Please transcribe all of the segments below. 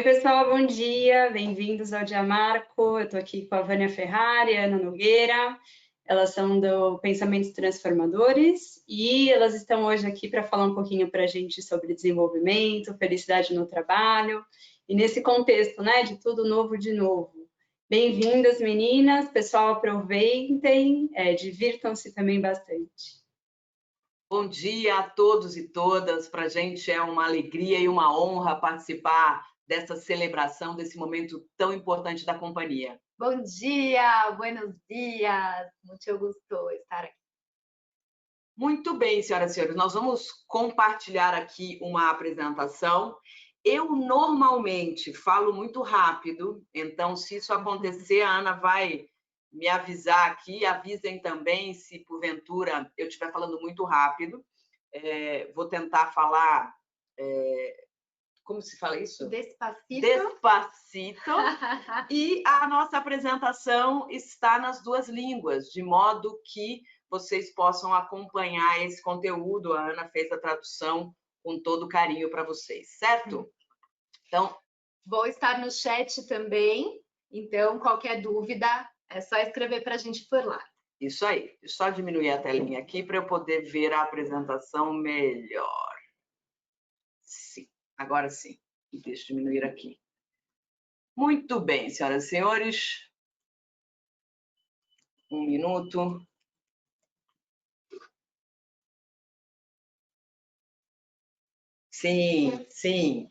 pessoal, bom dia, bem-vindos ao Dia Marco. Eu estou aqui com a Vânia Ferrari e a Ana Nogueira. Elas são do Pensamentos Transformadores e elas estão hoje aqui para falar um pouquinho para a gente sobre desenvolvimento, felicidade no trabalho e nesse contexto, né, de tudo novo de novo. Bem-vindas, meninas. Pessoal, aproveitem, divirtam-se também bastante. Bom dia a todos e todas. Para a gente é uma alegria e uma honra participar dessa celebração, desse momento tão importante da companhia. Bom dia, buenos dias, muito gusto estar aqui. Muito bem, senhoras e senhores, nós vamos compartilhar aqui uma apresentação. Eu normalmente falo muito rápido, então se isso acontecer, a Ana vai me avisar aqui, avisem também se porventura eu estiver falando muito rápido. Vou tentar falar... Como se fala isso? Despacito. Despacito. E a nossa apresentação está nas duas línguas, de modo que vocês possam acompanhar esse conteúdo. A Ana fez a tradução com todo carinho para vocês, certo? Então, vou estar no chat também, então qualquer dúvida é só escrever para a gente por lá. Isso aí. Deixa eu só diminuir a telinha aqui para eu poder ver a apresentação melhor. Sim. Agora sim, deixa eu diminuir aqui. Muito bem, senhoras e senhores. Um minuto. Sim, sim.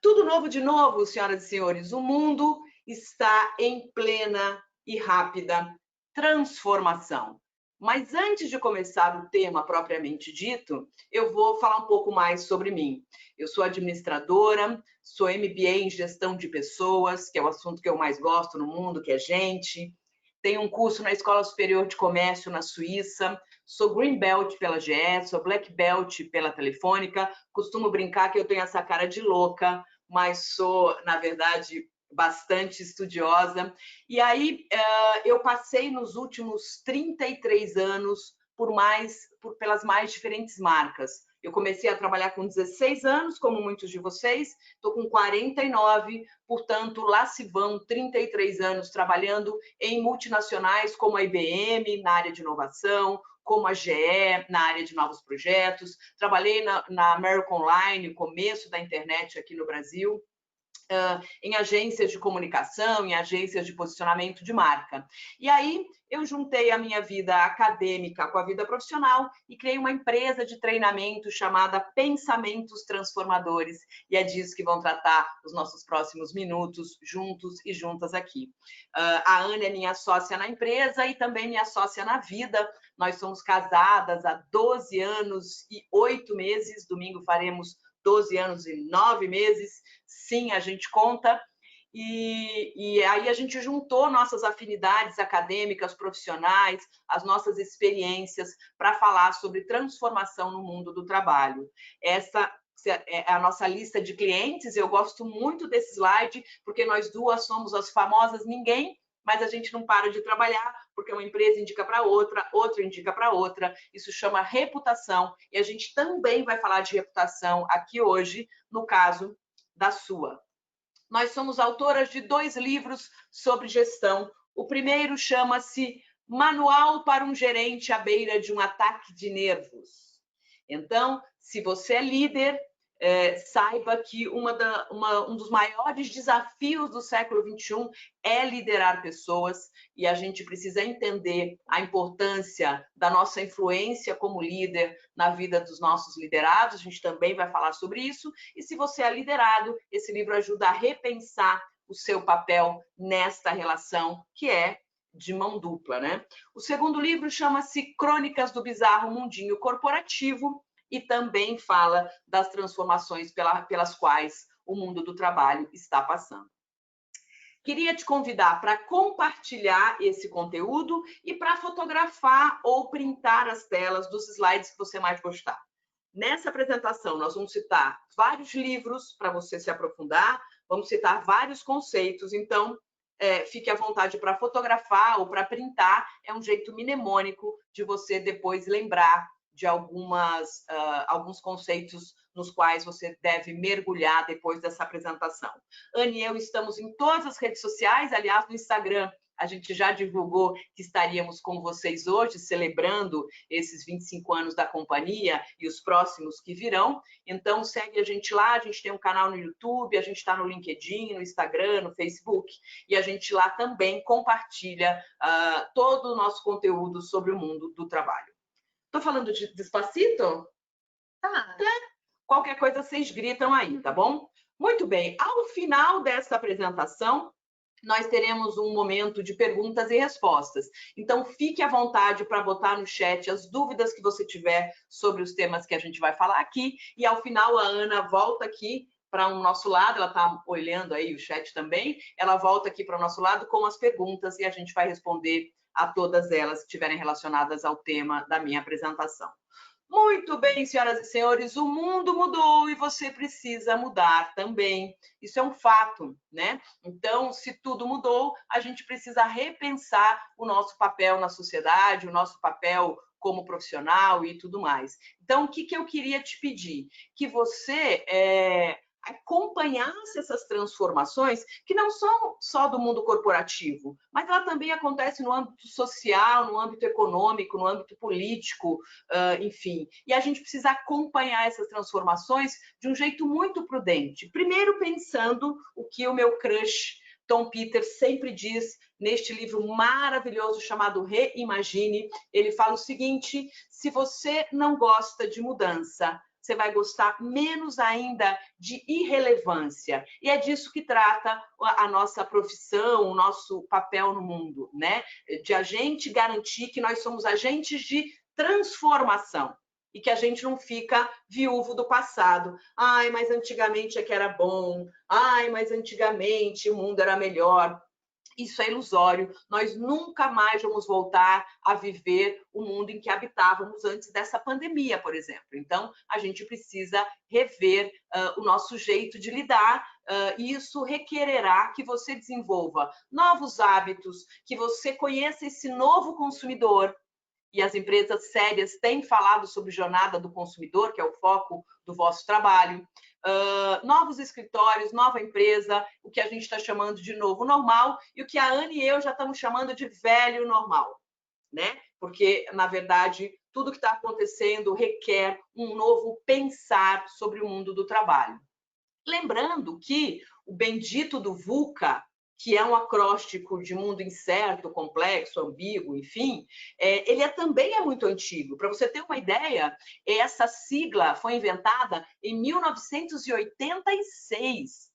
Tudo novo de novo, senhoras e senhores. O mundo está em plena e rápida transformação. Mas antes de começar o tema propriamente dito, eu vou falar um pouco mais sobre mim. Eu sou administradora, sou MBA em gestão de pessoas, que é o assunto que eu mais gosto no mundo, que é gente. Tenho um curso na Escola Superior de Comércio na Suíça. Sou Green Belt pela GE, sou Black Belt pela Telefônica. Costumo brincar que eu tenho essa cara de louca, mas sou, na verdade, bastante estudiosa. E aí eu passei nos últimos 33 anos pelas mais diferentes marcas. Eu comecei a trabalhar com 16 anos, como muitos de vocês, estou com 49, portanto, lá se vão 33 anos trabalhando em multinacionais como a IBM, na área de inovação, como a GE, na área de novos projetos. Trabalhei na American Online, começo da internet aqui no Brasil, em agências de comunicação, em agências de posicionamento de marca. E aí eu juntei a minha vida acadêmica com a vida profissional e criei uma empresa de treinamento chamada Pensamentos Transformadores. E é disso que vão tratar os nossos próximos minutos, juntos e juntas aqui. A Ana é minha sócia na empresa e também minha sócia na vida. Nós somos casadas há 12 anos e 8 meses. Domingo faremos 12 anos e 9 meses. Sim, a gente conta. E aí a gente juntou nossas afinidades acadêmicas, profissionais, as nossas experiências para falar sobre transformação no mundo do trabalho. Essa é a nossa lista de clientes. Eu gosto muito desse slide, porque nós duas somos as famosas ninguém, mas a gente não para de trabalhar, porque uma empresa indica para outra, outra indica para outra. Isso chama reputação, e a gente também vai falar de reputação aqui hoje, no caso da sua. Nós somos autoras de 2 livros sobre gestão. O primeiro chama-se Manual para um Gerente à Beira de um Ataque de Nervos. Então, se você é líder, saiba que um dos maiores desafios do século XXI é liderar pessoas, e a gente precisa entender a importância da nossa influência como líder na vida dos nossos liderados. A gente também vai falar sobre isso. E se você é liderado, esse livro ajuda a repensar o seu papel nesta relação, que é de mão dupla, né? O segundo livro chama-se Crônicas do Bizarro Mundinho Corporativo, e também fala das transformações pelas quais o mundo do trabalho está passando. Queria te convidar para compartilhar esse conteúdo e para fotografar ou printar as telas dos slides que você mais gostar. Nessa apresentação, nós vamos citar vários livros para você se aprofundar, vamos citar vários conceitos, então fique à vontade para fotografar ou para printar. É um jeito mnemônico de você depois lembrar de alguns conceitos nos quais você deve mergulhar depois dessa apresentação. Anne e eu estamos em todas as redes sociais, aliás, no Instagram, a gente já divulgou que estaríamos com vocês hoje, celebrando esses 25 anos da companhia e os próximos que virão. Então, segue a gente lá, a gente tem um canal no YouTube, a gente está no LinkedIn, no Instagram, no Facebook, e a gente lá também compartilha todo o nosso conteúdo sobre o mundo do trabalho. Estou falando de despacito? Tá. Qualquer coisa vocês gritam aí, tá bom? Muito bem, ao final dessa apresentação, nós teremos um momento de perguntas e respostas. Então, fique à vontade para botar no chat as dúvidas que você tiver sobre os temas que a gente vai falar aqui. E, ao final, a Ana volta aqui para o nosso lado, ela está olhando aí o chat também, ela volta aqui para o nosso lado com as perguntas e a gente vai responder a todas elas que estiverem relacionadas ao tema da minha apresentação. Muito bem, senhoras e senhores, o mundo mudou e você precisa mudar também. Isso é um fato, né? Então, se tudo mudou, a gente precisa repensar o nosso papel na sociedade, o nosso papel como profissional e tudo mais. Então, o que eu queria te pedir? Que você acompanhasse essas transformações que não são só do mundo corporativo, mas ela também acontece no âmbito social, no âmbito econômico, no âmbito político, enfim. E a gente precisa acompanhar essas transformações de um jeito muito prudente. Primeiro, pensando o que o meu crush Tom Peters sempre diz neste livro maravilhoso chamado Reimagine. Ele fala o seguinte: se você não gosta de mudança, você vai gostar menos ainda de irrelevância. E é disso que trata a nossa profissão, o nosso papel no mundo, né? De a gente garantir que nós somos agentes de transformação e que a gente não fica viúvo do passado. Ai, mas antigamente é que era bom. Ai, mas antigamente o mundo era melhor. Isso é ilusório. Nós nunca mais vamos voltar a viver o mundo em que habitávamos antes dessa pandemia, por exemplo. Então, a gente precisa rever o nosso jeito de lidar e isso requererá que você desenvolva novos hábitos, que você conheça esse novo consumidor. E as empresas sérias têm falado sobre jornada do consumidor, que é o foco do vosso trabalho. Novos escritórios, nova empresa, o que a gente está chamando de novo normal e o que a Anne e eu já estamos chamando de velho normal, né? Porque, na verdade, tudo que está acontecendo requer um novo pensar sobre o mundo do trabalho. Lembrando que o bendito do VUCA, que é um acróstico de mundo incerto, complexo, ambíguo, enfim, ele também é muito antigo. Para você ter uma ideia, essa sigla foi inventada em 1986.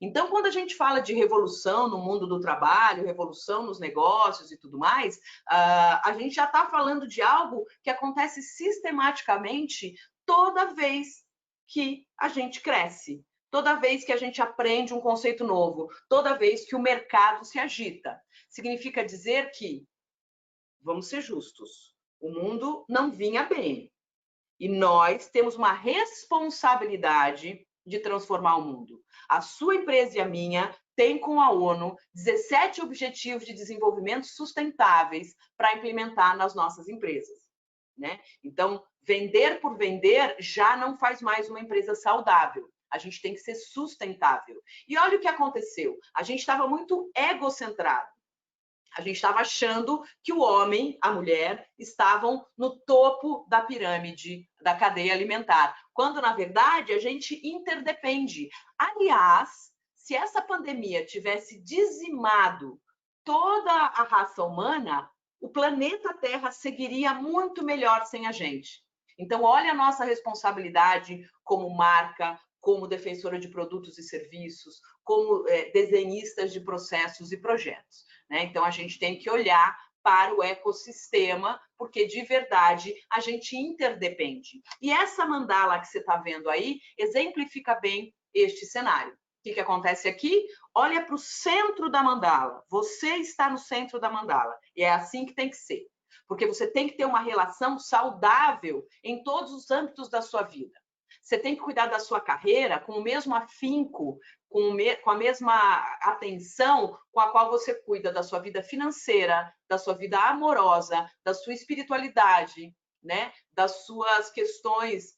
Então, quando a gente fala de revolução no mundo do trabalho, revolução nos negócios e tudo mais, a gente já está falando de algo que acontece sistematicamente toda vez que a gente cresce. Toda vez que a gente aprende um conceito novo, toda vez que o mercado se agita. Significa dizer que, vamos ser justos, o mundo não vinha bem. E nós temos uma responsabilidade de transformar o mundo. A sua empresa e a minha têm com a ONU 17 Objetivos de Desenvolvimento Sustentáveis para implementar nas nossas empresas, né? Então, vender por vender já não faz mais uma empresa saudável. A gente tem que ser sustentável. E olha o que aconteceu. A gente estava muito egocentrado. A gente estava achando que o homem, a mulher, estavam no topo da pirâmide da cadeia alimentar, quando, na verdade, a gente interdepende. Aliás, se essa pandemia tivesse dizimado toda a raça humana, o planeta Terra seguiria muito melhor sem a gente. Então, olha a nossa responsabilidade como marca, como defensora de produtos e serviços, como desenhistas de processos e projetos, né? Então, a gente tem que olhar para o ecossistema, porque, de verdade, a gente interdepende. E essa mandala que você está vendo aí exemplifica bem este cenário. O que acontece aqui? Olha para o centro da mandala. Você está no centro da mandala. E é assim que tem que ser. Porque você tem que ter uma relação saudável em todos os âmbitos da sua vida. Você tem que cuidar da sua carreira com o mesmo afinco, com a mesma atenção com a qual você cuida da sua vida financeira, da sua vida amorosa, da sua espiritualidade, né, das suas questões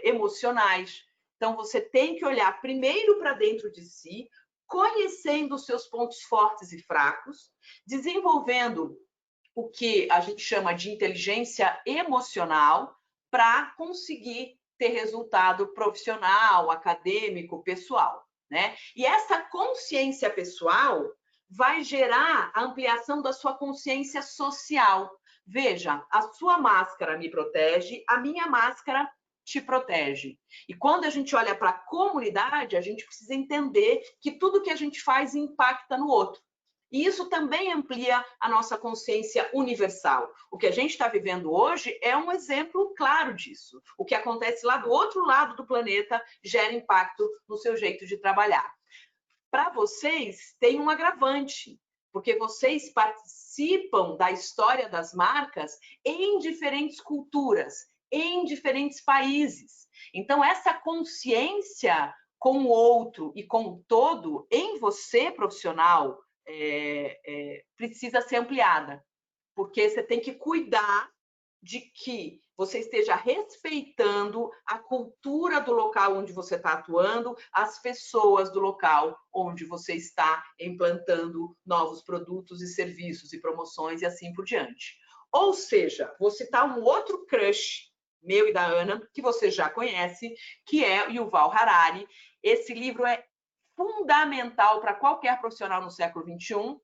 emocionais. Então, você tem que olhar primeiro para dentro de si, conhecendo os seus pontos fortes e fracos, desenvolvendo o que a gente chama de inteligência emocional para conseguir ter resultado profissional, acadêmico, pessoal, né? E essa consciência pessoal vai gerar a ampliação da sua consciência social. Veja, a sua máscara me protege, a minha máscara te protege. E quando a gente olha para a comunidade, a gente precisa entender que tudo que a gente faz impacta no outro. E isso também amplia a nossa consciência universal. O que a gente está vivendo hoje é um exemplo claro disso. O que acontece lá do outro lado do planeta gera impacto no seu jeito de trabalhar. Para vocês, tem um agravante, porque vocês participam da história das marcas em diferentes culturas, em diferentes países. Então, essa consciência com o outro e com o todo, em você, profissional, precisa ser ampliada, porque você tem que cuidar de que você esteja respeitando a cultura do local onde você está atuando, as pessoas do local onde você está implantando novos produtos e serviços e promoções e assim por diante. Ou seja, vou citar um outro crush meu e da Ana, que você já conhece, que é o Yuval Harari. Esse livro é fundamental para qualquer profissional no século XXI,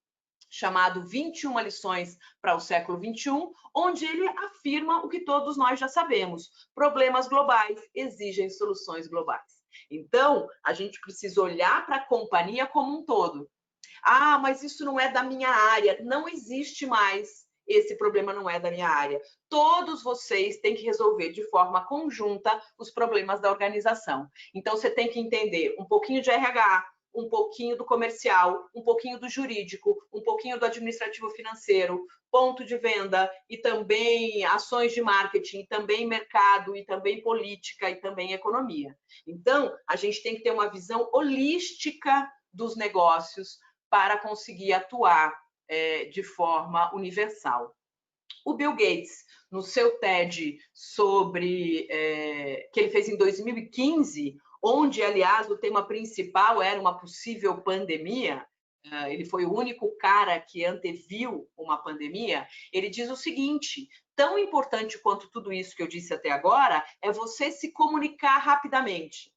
chamado 21 lições para o século XXI, onde ele afirma o que todos nós já sabemos: problemas globais exigem soluções globais. Então, a gente precisa olhar para a companhia como um todo. Ah, mas isso não é da minha área. Não existe mais. Esse problema não é da minha área. Todos vocês têm que resolver de forma conjunta os problemas da organização. Então, você tem que entender um pouquinho de RH, um pouquinho do comercial, um pouquinho do jurídico, um pouquinho do administrativo financeiro, ponto de venda e também ações de marketing, e também mercado, e também política, e também economia. Então, a gente tem que ter uma visão holística dos negócios para conseguir atuar de forma universal. O Bill Gates, no seu TED que ele fez em 2015, onde, aliás, o tema principal era uma possível pandemia, ele foi o único cara que anteviu uma pandemia, ele diz o seguinte: tão importante quanto tudo isso que eu disse até agora é você se comunicar rapidamente.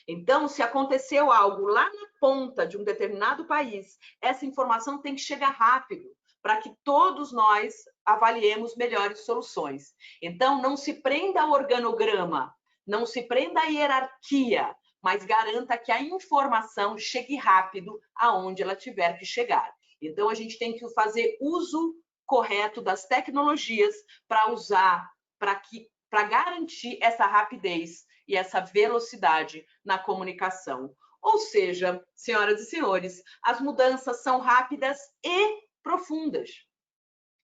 Então, se aconteceu algo lá na ponta de um determinado país, essa informação tem que chegar rápido, para que todos nós avaliemos melhores soluções. Então, não se prenda ao organograma, não se prenda à hierarquia, mas garanta que a informação chegue rápido aonde ela tiver que chegar. Então, a gente tem que fazer uso correto das tecnologias para usar, para garantir essa rapidez e essa velocidade na comunicação. Ou seja, senhoras e senhores, as mudanças são rápidas e profundas.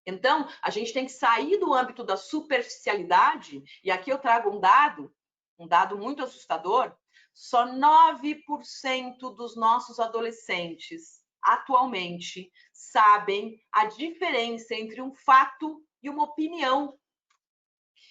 Então, a gente tem que sair do âmbito da superficialidade, e aqui eu trago um dado muito assustador: só 9% dos nossos adolescentes atualmente sabem a diferença entre um fato e uma opinião.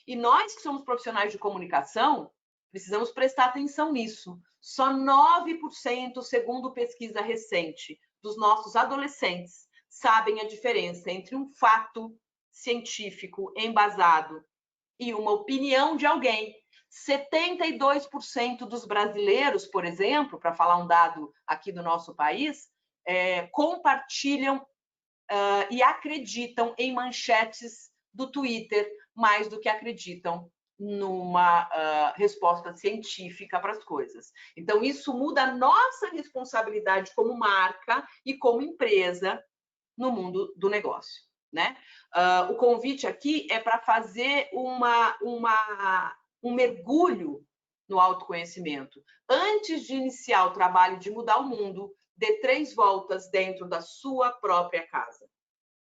E nós que somos profissionais de comunicação, precisamos prestar atenção nisso. Só 9%, segundo pesquisa recente, dos nossos adolescentes sabem a diferença entre um fato científico embasado e uma opinião de alguém. 72% dos brasileiros, por exemplo, para falar um dado aqui do nosso país, compartilham e acreditam em manchetes do Twitter mais do que acreditam numa resposta científica para as coisas. Então, isso muda a nossa responsabilidade como marca e como empresa no mundo do negócio, né? O convite aqui é para fazer um mergulho no autoconhecimento. Antes de iniciar o trabalho de mudar o mundo, dê 3 voltas dentro da sua própria casa.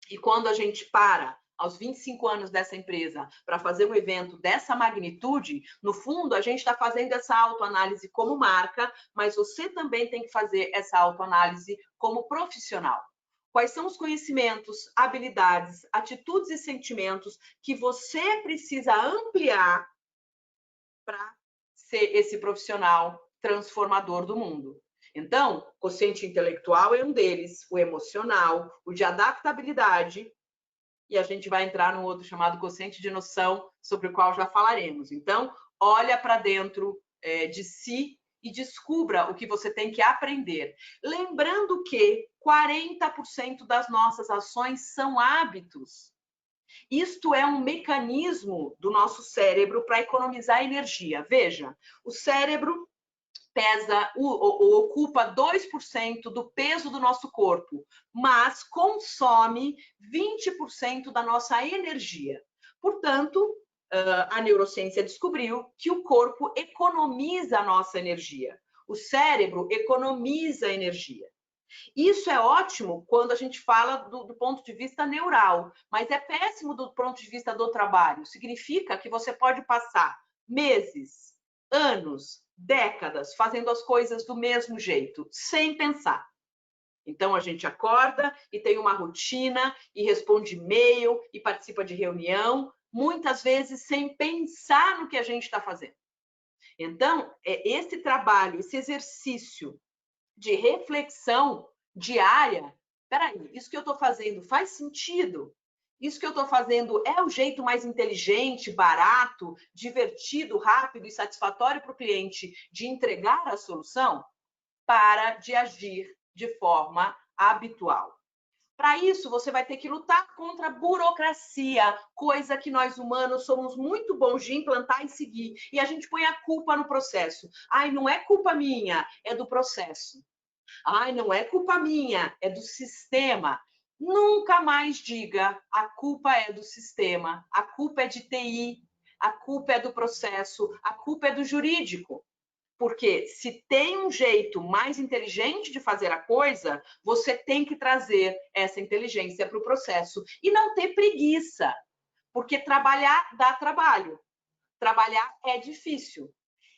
E quando a gente para aos 25 anos dessa empresa para fazer um evento dessa magnitude, no fundo, a gente está fazendo essa autoanálise como marca, mas você também tem que fazer essa autoanálise como profissional. Quais são os conhecimentos, habilidades, atitudes e sentimentos que você precisa ampliar para ser esse profissional transformador do mundo? Então, o quociente intelectual é um deles, o emocional, o de adaptabilidade, e a gente vai entrar num outro chamado quociente de noção, sobre o qual já falaremos. Então, olha para dentro de si e descubra o que você tem que aprender. Lembrando que 40% das nossas ações são hábitos. Isto é um mecanismo do nosso cérebro para economizar energia. Veja, o cérebro ocupa 2% do peso do nosso corpo, mas consome 20% da nossa energia. Portanto, a neurociência descobriu que o corpo economiza a nossa energia. O cérebro economiza energia. Isso é ótimo quando a gente fala do ponto de vista neural, mas é péssimo do ponto de vista do trabalho. Significa que você pode passar meses, anos, décadas fazendo as coisas do mesmo jeito, sem pensar. Então, a gente acorda e tem uma rotina, e responde e-mail, e participa de reunião, muitas vezes sem pensar no que a gente está fazendo. Então, esse trabalho, esse exercício de reflexão diária, peraí, isso que eu estou fazendo faz sentido? Isso que eu estou fazendo é o jeito mais inteligente, barato, divertido, rápido e satisfatório para o cliente de entregar a solução? Para de agir de forma habitual. Para isso, você vai ter que lutar contra a burocracia, coisa que nós humanos somos muito bons de implantar e seguir. E a gente põe a culpa no processo. Ai, não é culpa minha, é do processo. Ai, não é culpa minha, é do sistema. Nunca mais diga a culpa é do sistema, a culpa é de TI, a culpa é do processo, a culpa é do jurídico. Porque se tem um jeito mais inteligente de fazer a coisa, você tem que trazer essa inteligência para o processo e não ter preguiça, porque trabalhar dá trabalho. Trabalhar é difícil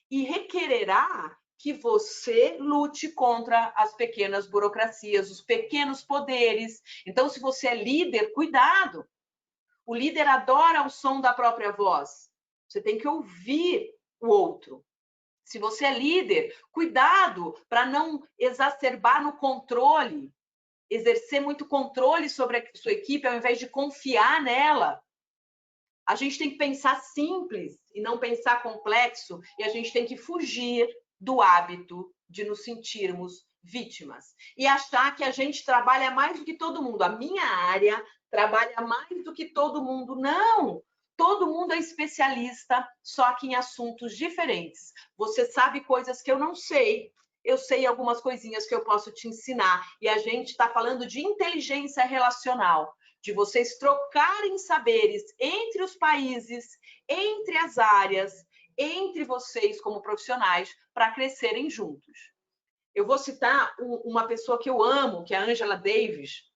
e requererá que você lute contra as pequenas burocracias, os pequenos poderes. Então, se você é líder, cuidado. O líder adora o som da própria voz. Você tem que ouvir o outro. Se você é líder, cuidado para não exacerbar no controle, exercer muito controle sobre a sua equipe ao invés de confiar nela. A gente tem que pensar simples e não pensar complexo, e a gente tem que fugir do hábito de nos sentirmos vítimas e achar que a gente trabalha mais do que todo mundo. A minha área trabalha mais do que todo mundo. Não! Todo mundo é especialista, só que em assuntos diferentes. Você sabe coisas que eu não sei. Eu sei algumas coisinhas que eu posso te ensinar. E a gente está falando de inteligência relacional, de vocês trocarem saberes entre os países, entre as áreas, entre vocês como profissionais, para crescerem juntos. Eu vou citar uma pessoa que eu amo, que é a Angela Davis,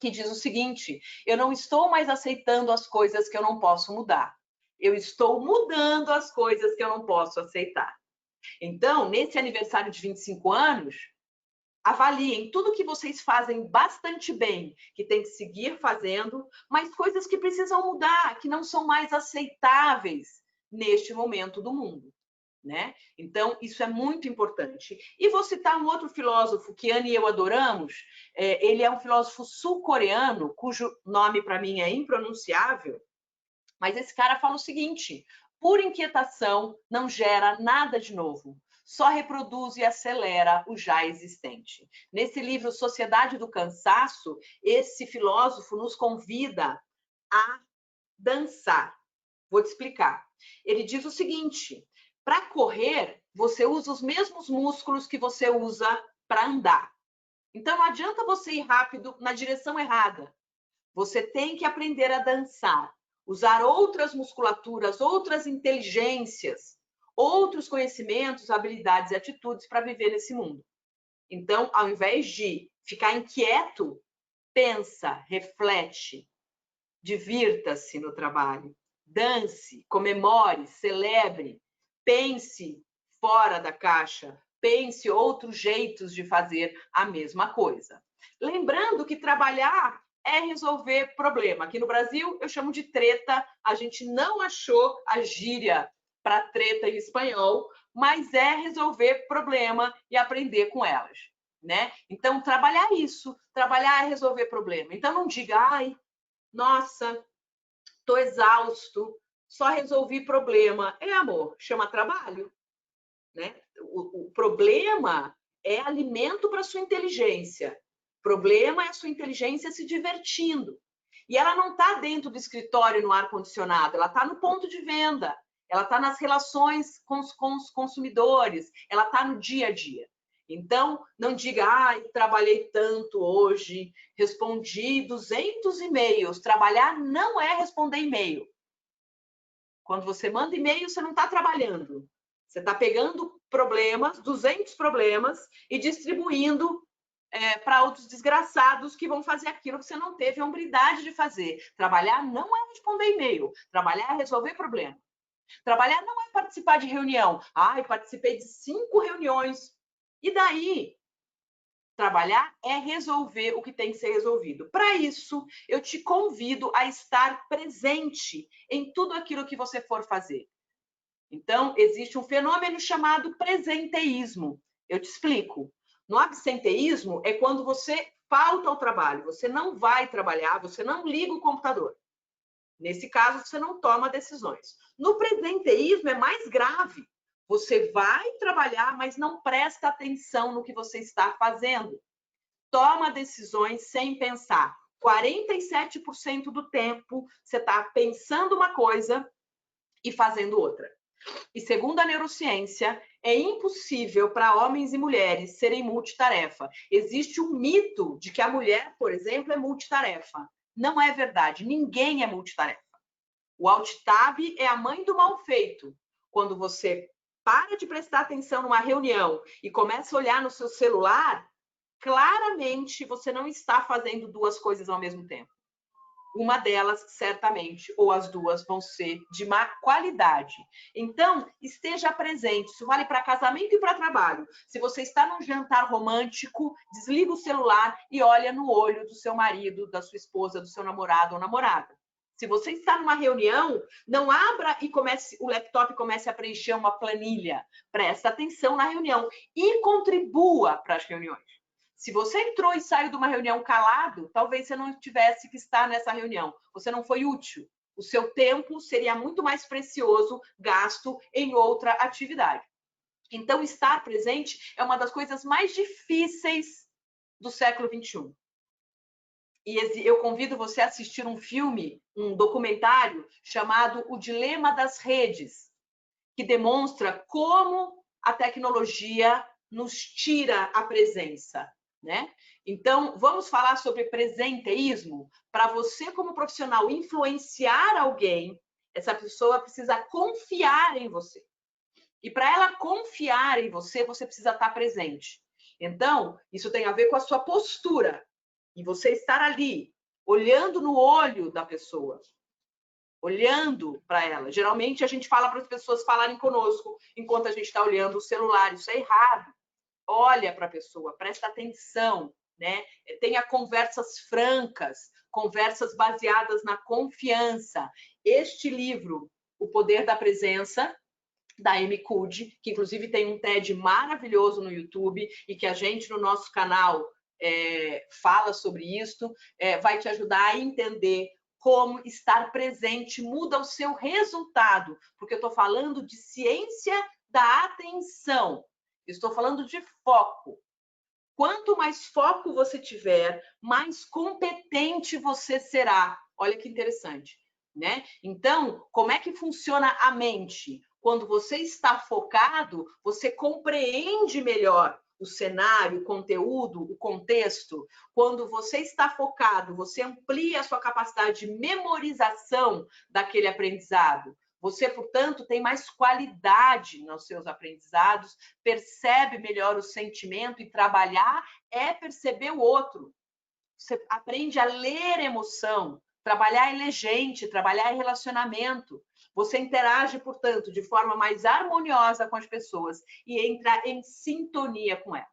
que diz o seguinte: eu não estou mais aceitando as coisas que eu não posso mudar. Eu estou mudando as coisas que eu não posso aceitar. Então, nesse aniversário de 25 anos, avaliem tudo que vocês fazem bastante bem, que tem que seguir fazendo, mas coisas que precisam mudar, que não são mais aceitáveis neste momento do mundo. Né? Então, isso é muito importante. E vou citar um outro filósofo que Anne e eu adoramos. Ele é um filósofo sul-coreano, cujo nome para mim é impronunciável, mas esse cara fala o seguinte: pura inquietação não gera nada de novo, só reproduz e acelera o já existente. Nesse livro Sociedade do Cansaço, esse filósofo nos convida a dançar. Vou te explicar. Ele diz o seguinte: para correr, você usa os mesmos músculos que você usa para andar. Então, não adianta você ir rápido na direção errada. Você tem que aprender a dançar, usar outras musculaturas, outras inteligências, outros conhecimentos, habilidades e atitudes para viver nesse mundo. Então, ao invés de ficar inquieto, pensa, reflete, divirta-se no trabalho, dance, comemore, celebre, pense fora da caixa, pense outros jeitos de fazer a mesma coisa. Lembrando que trabalhar é resolver problema. Aqui no Brasil, eu chamo de treta. A gente não achou a gíria para treta em espanhol, mas é resolver problema e aprender com elas, né? Então, trabalhar isso. Trabalhar é resolver problema. Então, não diga, ai, nossa, estou exausto, só resolvi problema. É, amor, chama trabalho, né? O problema é alimento para sua inteligência. O problema é a sua inteligência se divertindo. E ela não está dentro do escritório no ar-condicionado, ela está no ponto de venda, ela está nas relações com os consumidores, ela está no dia a dia. Então, não diga, ai, trabalhei tanto hoje, respondi 200 e-mails. Trabalhar não é responder e-mail. Quando você manda e-mail, você não está trabalhando. Você está pegando problemas, 200 problemas, e distribuindo para outros desgraçados que vão fazer aquilo que você não teve a hombridade de fazer. Trabalhar não é responder e-mail. Trabalhar é resolver problema. Trabalhar não é participar de reunião. Ai, participei de 5 reuniões. E daí? Trabalhar é resolver o que tem que ser resolvido. Para isso, eu te convido a estar presente em tudo aquilo que você for fazer. Então, existe um fenômeno chamado presenteísmo. Eu te explico. No absenteísmo é quando você falta ao trabalho, você não vai trabalhar, você não liga o computador. Nesse caso, você não toma decisões. No presenteísmo é mais grave. Você vai trabalhar, mas não presta atenção no que você está fazendo. Toma decisões sem pensar. 47% do tempo você está pensando uma coisa e fazendo outra. E segundo a neurociência, é impossível para homens e mulheres serem multitarefa. Existe um mito de que a mulher, por exemplo, é multitarefa. Não é verdade, ninguém é multitarefa. O alt-tab é a mãe do mal feito. Quando você para de prestar atenção numa reunião e começa a olhar no seu celular, claramente você não está fazendo 2 coisas ao mesmo tempo. Uma delas, certamente, ou as 2 vão ser de má qualidade. Então, esteja presente. Isso vale para casamento e para trabalho. Se você está num jantar romântico, desliga o celular e olha no olho do seu marido, da sua esposa, do seu namorado ou namorada. Se você está numa reunião, não abra e o laptop comece a preencher uma planilha. Presta atenção na reunião e contribua para as reuniões. Se você entrou e saiu de uma reunião calado, talvez você não tivesse que estar nessa reunião. Você não foi útil. O seu tempo seria muito mais precioso gasto em outra atividade. Então, estar presente é uma das coisas mais difíceis do século XXI. E eu convido você a assistir um filme, um documentário chamado O Dilema das Redes, que demonstra como a tecnologia nos tira a presença, né? Então, vamos falar sobre presenteísmo? Para você, como profissional, influenciar alguém, essa pessoa precisa confiar em você. E para ela confiar em você, você precisa estar presente. Então, isso tem a ver com a sua postura. E você estar ali, olhando no olho da pessoa, olhando para ela. Geralmente, a gente fala para as pessoas falarem conosco enquanto a gente está olhando o celular. Isso é errado. Olha para a pessoa, presta atenção, né? Tenha conversas francas, conversas baseadas na confiança. Este livro, O Poder da Presença, da Amy Cuddy, que inclusive tem um TED maravilhoso no YouTube e que a gente no nosso canal fala sobre isso, vai te ajudar a entender como estar presente muda o seu resultado, porque eu estou falando de ciência da atenção, estou falando de foco. Quanto mais foco você tiver, mais competente você será. Olha que interessante, né? Então, como é que funciona a mente? Quando você está focado, você compreende melhor o cenário, o conteúdo, o contexto. Quando você está focado, você amplia a sua capacidade de memorização daquele aprendizado. Você, portanto, tem mais qualidade nos seus aprendizados, percebe melhor o sentimento e trabalhar é perceber o outro. Você aprende a ler emoção, trabalhar é ler gente, trabalhar é relacionamento. Você interage, portanto, de forma mais harmoniosa com as pessoas e entra em sintonia com elas.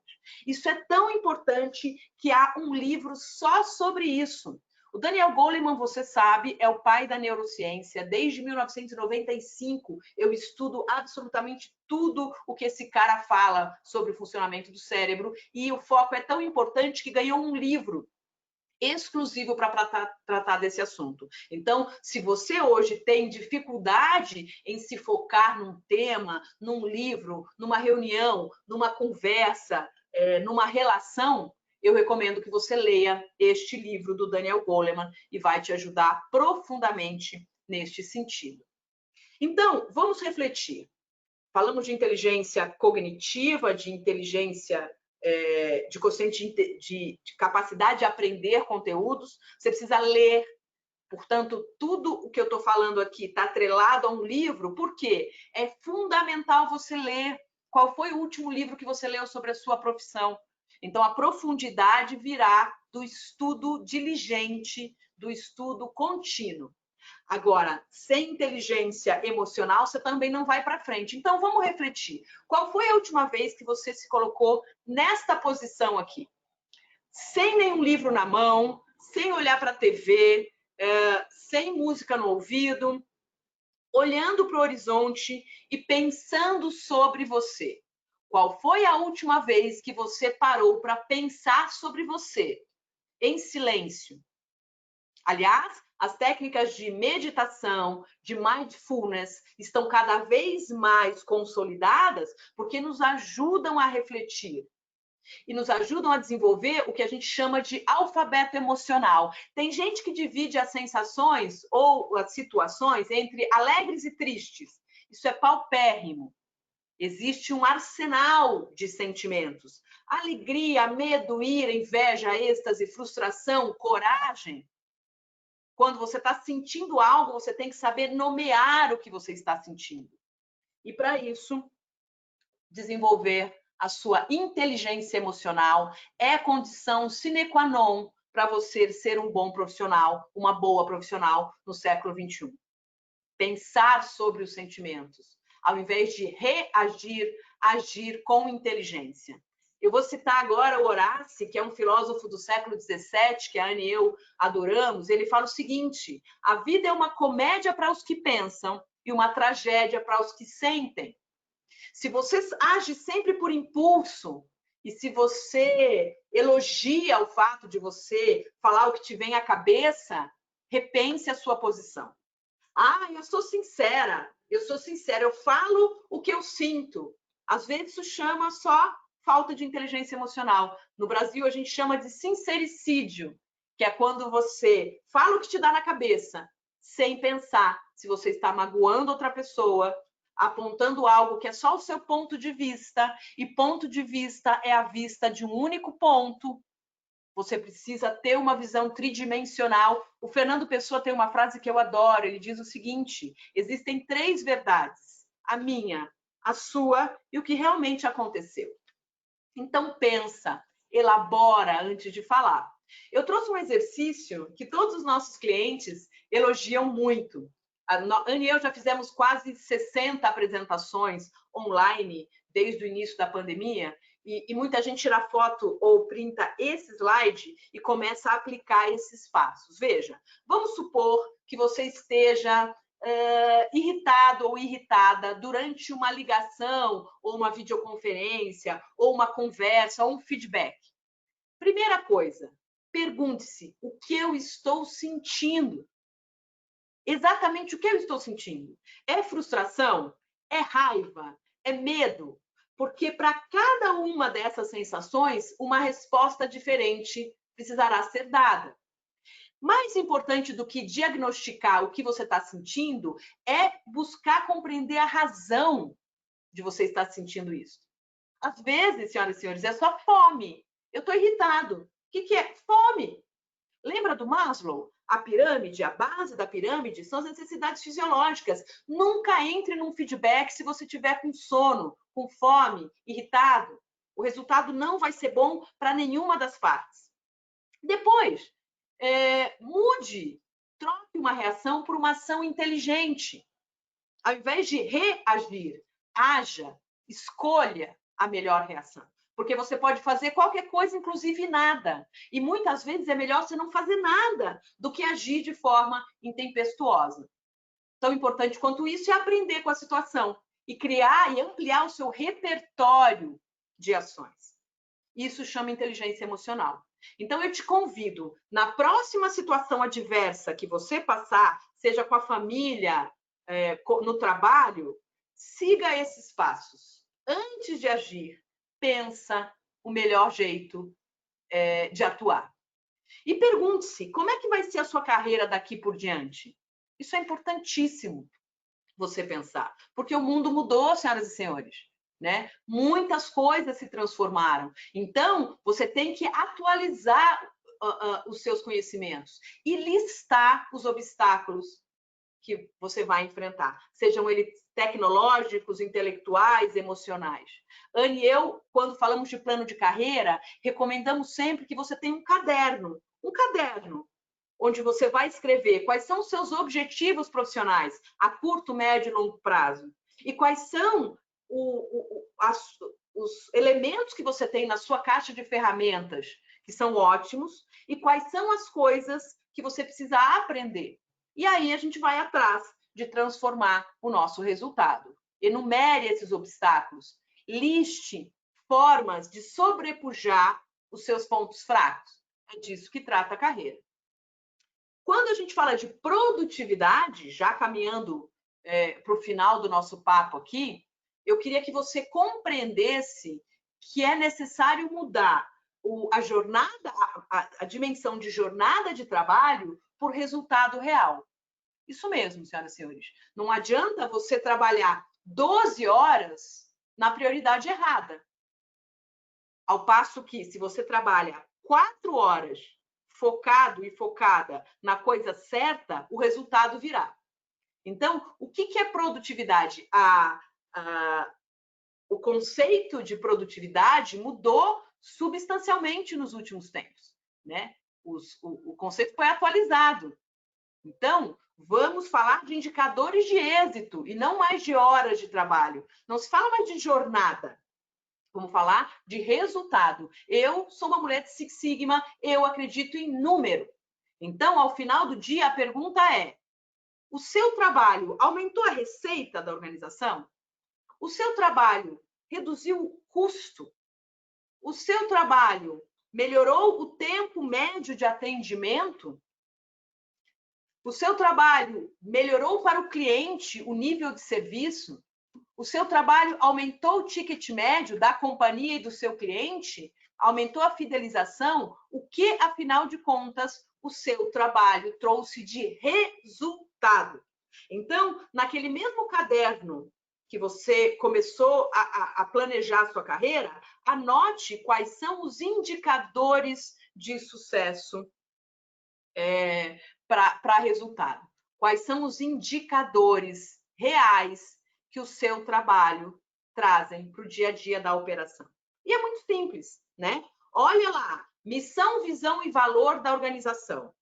Isso é tão importante que há um livro só sobre isso. O Daniel Goleman, você sabe, é o pai da neurociência. Desde 1995, eu estudo absolutamente tudo o que esse cara fala sobre o funcionamento do cérebro, e o foco é tão importante que ganhou um livro exclusivo para tratar desse assunto. Então, se você hoje tem dificuldade em se focar num tema, num livro, numa reunião, numa conversa, numa relação, eu recomendo que você leia este livro do Daniel Goleman e vai te ajudar profundamente neste sentido. Então, vamos refletir. Falamos de inteligência cognitiva, de inteligência de quociente de capacidade de aprender conteúdos. Você precisa ler. Portanto, tudo o que eu estou falando aqui está atrelado a um livro, porque é fundamental você ler. Qual foi o último livro que você leu sobre a sua profissão? Então, a profundidade virá do estudo diligente, do estudo contínuo. Agora, sem inteligência emocional, você também não vai para frente. Então, vamos refletir. Qual foi a última vez que você se colocou nesta posição aqui? Sem nenhum livro na mão, sem olhar para a TV, sem música no ouvido, olhando para o horizonte e pensando sobre você. Qual foi a última vez que você parou para pensar sobre você, em silêncio? Aliás, as técnicas de meditação, de mindfulness, estão cada vez mais consolidadas porque nos ajudam a refletir e nos ajudam a desenvolver o que a gente chama de alfabeto emocional. Tem gente que divide as sensações ou as situações entre alegres e tristes. Isso é paupérrimo. Existe um arsenal de sentimentos. Alegria, medo, ira, inveja, êxtase, frustração, coragem. Quando você está sentindo algo, você tem que saber nomear o que você está sentindo. E para isso, desenvolver a sua inteligência emocional é condição sine qua non para você ser um bom profissional, uma boa profissional no século XXI. Pensar sobre os sentimentos, ao invés de reagir, agir com inteligência. Eu vou citar agora o Horácio, que é um filósofo do século XVII, que a Anne e eu adoramos. Ele fala o seguinte: a vida é uma comédia para os que pensam e uma tragédia para os que sentem. Se você age sempre por impulso e se você elogia o fato de você falar o que te vem à cabeça, repense a sua posição. Eu sou sincera, eu falo o que eu sinto. Às vezes isso chama só falta de inteligência emocional. No Brasil, a gente chama de sincericídio, que é quando você fala o que te dá na cabeça, sem pensar se você está magoando outra pessoa, apontando algo que é só o seu ponto de vista, e ponto de vista é a vista de um único ponto. Você precisa ter uma visão tridimensional. O Fernando Pessoa tem uma frase que eu adoro, ele diz o seguinte: existem 3 verdades, a minha, a sua e o que realmente aconteceu. Então pensa, elabora antes de falar. Eu trouxe um exercício que todos os nossos clientes elogiam muito. A Anne e eu já fizemos quase 60 apresentações online desde o início da pandemia, e muita gente tira foto ou printa esse slide e começa a aplicar esses passos. Veja, vamos supor que você esteja irritado ou irritada durante uma ligação, ou uma videoconferência, ou uma conversa, ou um feedback. Primeira coisa, pergunte-se: o que eu estou sentindo? Exatamente o que eu estou sentindo? É frustração? É raiva? É medo? Porque para cada uma dessas sensações, uma resposta diferente precisará ser dada. Mais importante do que diagnosticar o que você está sentindo é buscar compreender a razão de você estar sentindo isso. Às vezes, senhoras e senhores, é só fome. Eu estou irritado. O que é? Fome. Lembra do Maslow? A pirâmide, a base da pirâmide são as necessidades fisiológicas. Nunca entre num feedback se você estiver com sono, com fome, irritado. O resultado não vai ser bom para nenhuma das partes. Depois, mude, troque uma reação por uma ação inteligente. Ao invés de reagir, haja, escolha a melhor reação. porque você pode fazer qualquer coisa, inclusive nada. E muitas vezes é melhor você não fazer nada do que agir de forma intempestuosa. Tão importante quanto isso é aprender com a situação e criar e ampliar o seu repertório de ações. Isso chama inteligência emocional. Então, eu te convido, na próxima situação adversa que você passar, seja com a família, no trabalho, siga esses passos. Antes de agir, pensa o melhor jeito de atuar. E pergunte-se, como é que vai ser a sua carreira daqui por diante? Isso é importantíssimo você pensar, porque o mundo mudou, senhoras e senhores, né? Muitas coisas se transformaram. Então, você tem que atualizar os seus conhecimentos e listar os obstáculos que você vai enfrentar, sejam eles tecnológicos, intelectuais, emocionais. Anne e eu, quando falamos de plano de carreira, recomendamos sempre que você tenha um caderno onde você vai escrever quais são os seus objetivos profissionais a curto, médio e longo prazo e quais são os elementos que você tem na sua caixa de ferramentas, que são ótimos, e quais são as coisas que você precisa aprender. E aí a gente vai atrás de transformar o nosso resultado. Enumere esses obstáculos, liste formas de sobrepujar os seus pontos fracos. É disso que trata a carreira. Quando a gente fala de produtividade, já caminhando para o final do nosso papo aqui, eu queria que você compreendesse que é necessário mudar a jornada, a dimensão de jornada de trabalho por resultado real. Isso mesmo, senhoras e senhores. Não adianta você trabalhar 12 horas na prioridade errada. Ao passo que, se você trabalha 4 horas focado e focada na coisa certa, o resultado virá. Então, o que é produtividade? O conceito de produtividade mudou substancialmente nos últimos tempos, né? O conceito foi atualizado. Então, vamos falar de indicadores de êxito e não mais de horas de trabalho. Não se fala mais de jornada. Vamos falar de resultado. Eu sou uma mulher de Six Sigma, eu acredito em número. Então, ao final do dia, a pergunta é: o seu trabalho aumentou a receita da organização? O seu trabalho reduziu o custo? O seu trabalho melhorou o tempo médio de atendimento? O seu trabalho melhorou para o cliente o nível de serviço? O seu trabalho aumentou o ticket médio da companhia e do seu cliente? Aumentou a fidelização? O que, afinal de contas, o seu trabalho trouxe de resultado? Então, naquele mesmo caderno que você começou a planejar a sua carreira, anote quais são os indicadores de sucesso para resultado. Quais são os indicadores reais que o seu trabalho trazem para o dia a dia da operação. E é muito simples, né? Olha lá, missão, visão e valor da organização.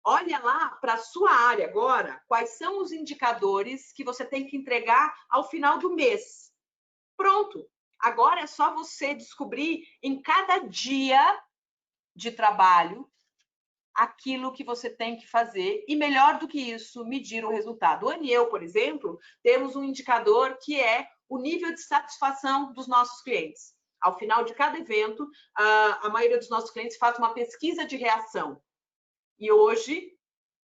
Olha lá para a sua área agora, quais são os indicadores que você tem que entregar ao final do mês. Pronto. Agora é só você descobrir em cada dia de trabalho aquilo que você tem que fazer e, melhor do que isso, medir o resultado. O Anne e eu, por exemplo, temos um indicador que é o nível de satisfação dos nossos clientes. Ao final de cada evento, a maioria dos nossos clientes faz uma pesquisa de reação. E hoje,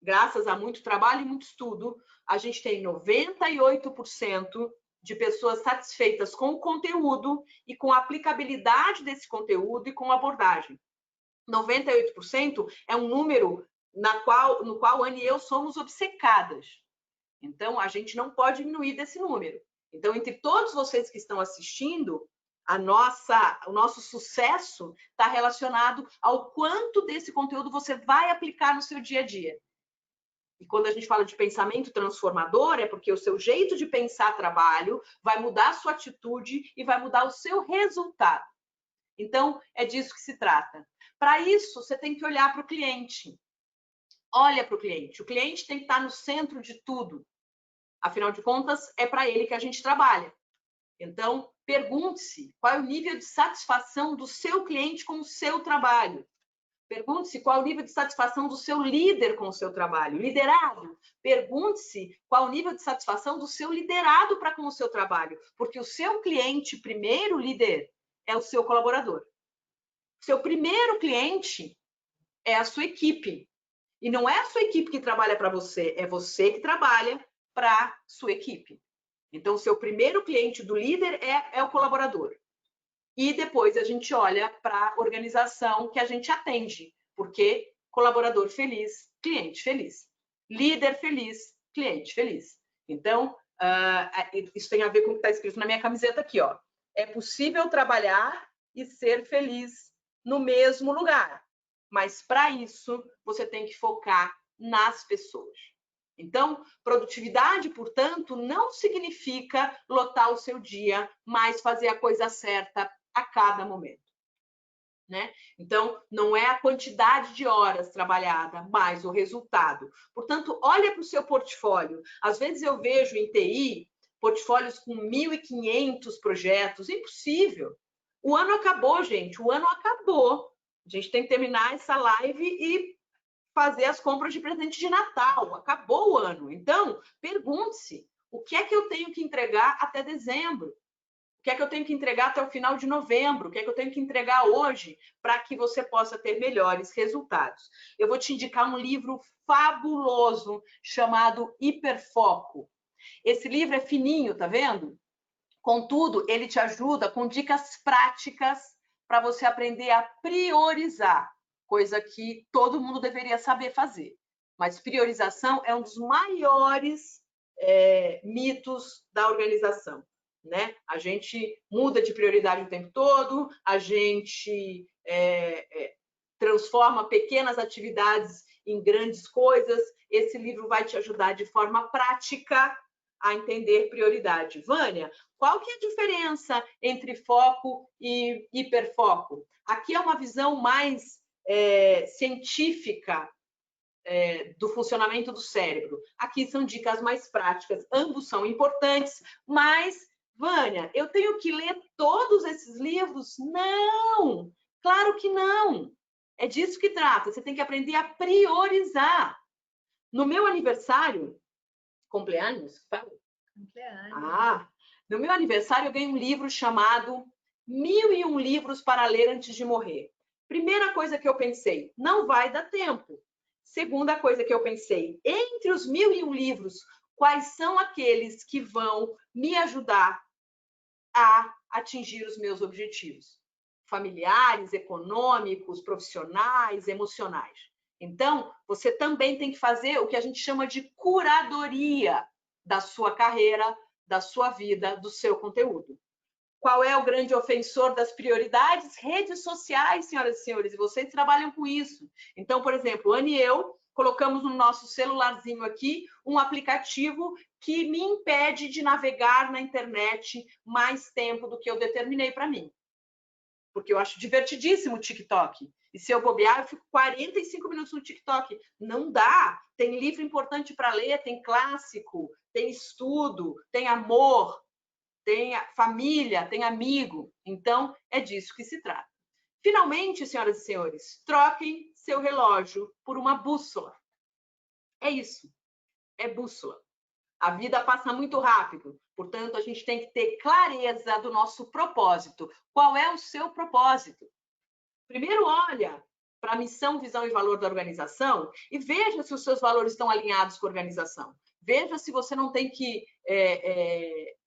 graças a muito trabalho e muito estudo, a gente tem 98% de pessoas satisfeitas com o conteúdo e com a aplicabilidade desse conteúdo e com a abordagem. 98% é um número no qual Anne e eu somos obcecadas. Então, a gente não pode diminuir desse número. Então, entre todos vocês que estão assistindo, o nosso sucesso está relacionado ao quanto desse conteúdo você vai aplicar no seu dia a dia. E quando a gente fala de pensamento transformador, é porque o seu jeito de pensar trabalho vai mudar a sua atitude e vai mudar o seu resultado. Então, é disso que se trata. Para isso, você tem que olhar para o cliente. Olha para o cliente. O cliente tem que estar no centro de tudo. Afinal de contas, é para ele que a gente trabalha. Então, pergunte-se qual é o nível de satisfação do seu cliente com o seu trabalho. Pergunte-se qual é o nível de satisfação do seu líder com o seu trabalho. Liderado, pergunte-se qual é o nível de satisfação do seu liderado para com o seu trabalho. Porque o seu cliente, primeiro líder, é o seu colaborador. O seu primeiro cliente é a sua equipe. E não é a sua equipe que trabalha para você, é você que trabalha para a sua equipe. Então, o seu primeiro cliente do líder é o colaborador. E depois a gente olha para a organização que a gente atende, porque colaborador feliz, cliente feliz. Líder feliz, cliente feliz. Então, isso tem a ver com o que está escrito na minha camiseta aqui, ó. É possível trabalhar e ser feliz no mesmo lugar, mas para isso você tem que focar nas pessoas. Então, produtividade, portanto, não significa lotar o seu dia, mas fazer a coisa certa a cada momento, né? Então, não é a quantidade de horas trabalhada, mas o resultado. Portanto, olha para o seu portfólio. Às vezes eu vejo em TI portfólios com 1.500 projetos. Impossível. O ano acabou, gente. O ano acabou. A gente tem que terminar essa live e fazer as compras de presente de Natal. Acabou o ano. Então, pergunte-se, o que é que eu tenho que entregar até dezembro? O que é que eu tenho que entregar até o final de novembro? O que é que eu tenho que entregar hoje para que você possa ter melhores resultados? Eu vou te indicar um livro fabuloso chamado Hiperfoco. Esse livro é fininho, tá vendo? Contudo, ele te ajuda com dicas práticas para você aprender a priorizar, coisa que todo mundo deveria saber fazer. Mas priorização é um dos maiores mitos da organização. Né? A gente muda de prioridade o tempo todo, a gente transforma pequenas atividades em grandes coisas. Esse livro vai te ajudar de forma prática a entender prioridade. Vânia, qual que é a diferença entre foco e hiperfoco? Aqui é uma visão mais científica do funcionamento do cérebro. Aqui são dicas mais práticas. Ambos são importantes, mas Vânia, eu tenho que ler todos esses livros? Não! Claro que não! É disso que trata. Você tem que aprender a priorizar. No meu aniversário, cumpleaños? No meu aniversário eu ganhei um livro chamado 1001 livros para ler antes de morrer. Primeira coisa que eu pensei, não vai dar tempo. Segunda coisa que eu pensei, entre os 1001 livros, quais são aqueles que vão me ajudar a atingir os meus objetivos familiares, econômicos, profissionais, emocionais. Então, você também tem que fazer o que a gente chama de curadoria da sua carreira, da sua vida, do seu conteúdo. Qual é o grande ofensor das prioridades? Redes sociais, senhoras e senhores, e vocês trabalham com isso. Então, por exemplo, Ana e eu colocamos no nosso celularzinho aqui um aplicativo que me impede de navegar na internet mais tempo do que eu determinei para mim. Porque eu acho divertidíssimo o TikTok. E se eu bobear, eu fico 45 minutos no TikTok. Não dá. Tem livro importante para ler, tem clássico, tem estudo, tem amor, tem família, tem amigo. Então, é disso que se trata. Finalmente, senhoras e senhores, troquem seu relógio por uma bússola. É isso. É bússola. A vida passa muito rápido. Portanto, a gente tem que ter clareza do nosso propósito. Qual é o seu propósito? Primeiro, olha para a missão, visão e valor da organização e veja se os seus valores estão alinhados com a organização. Veja se você não tem que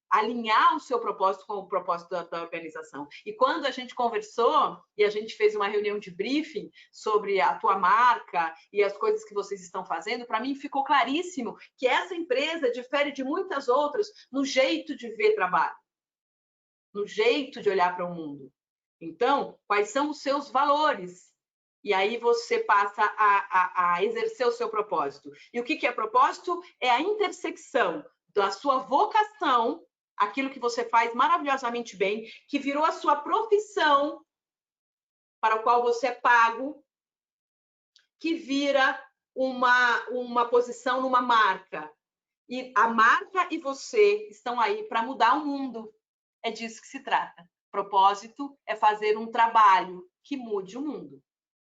alinhar o seu propósito com o propósito da organização. E quando a gente conversou e a gente fez uma reunião de briefing sobre a tua marca e as coisas que vocês estão fazendo, para mim ficou claríssimo que essa empresa difere de muitas outras no jeito de ver trabalho, no jeito de olhar para o mundo. Então, quais são os seus valores? E aí você passa a exercer o seu propósito. E o que é propósito? É a intersecção da sua vocação, aquilo que você faz maravilhosamente bem, que virou a sua profissão, para o qual você é pago, que vira uma posição numa marca. E a marca e você estão aí para mudar o mundo. é disso que se trata. Propósito é fazer um trabalho que mude o mundo.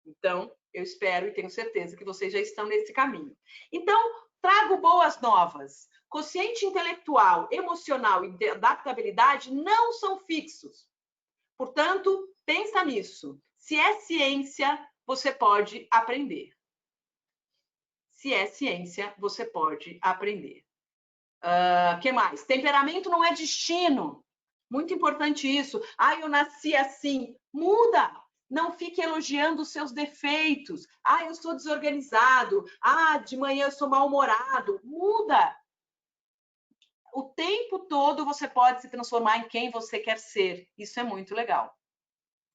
Então, eu espero e tenho certeza que vocês já estão nesse caminho. Então, trago boas novas. Quociente intelectual, emocional e adaptabilidade não são fixos. Portanto, pensa nisso. Se é ciência, você pode aprender. Se é ciência, você pode aprender. Que mais? Temperamento não é destino. Muito importante isso. Ah, eu nasci assim. Muda. Não fique elogiando os seus defeitos. Ah, eu sou desorganizado. Ah, de manhã eu sou mal-humorado. Muda. O tempo todo você pode se transformar em quem você quer ser. Isso é muito legal.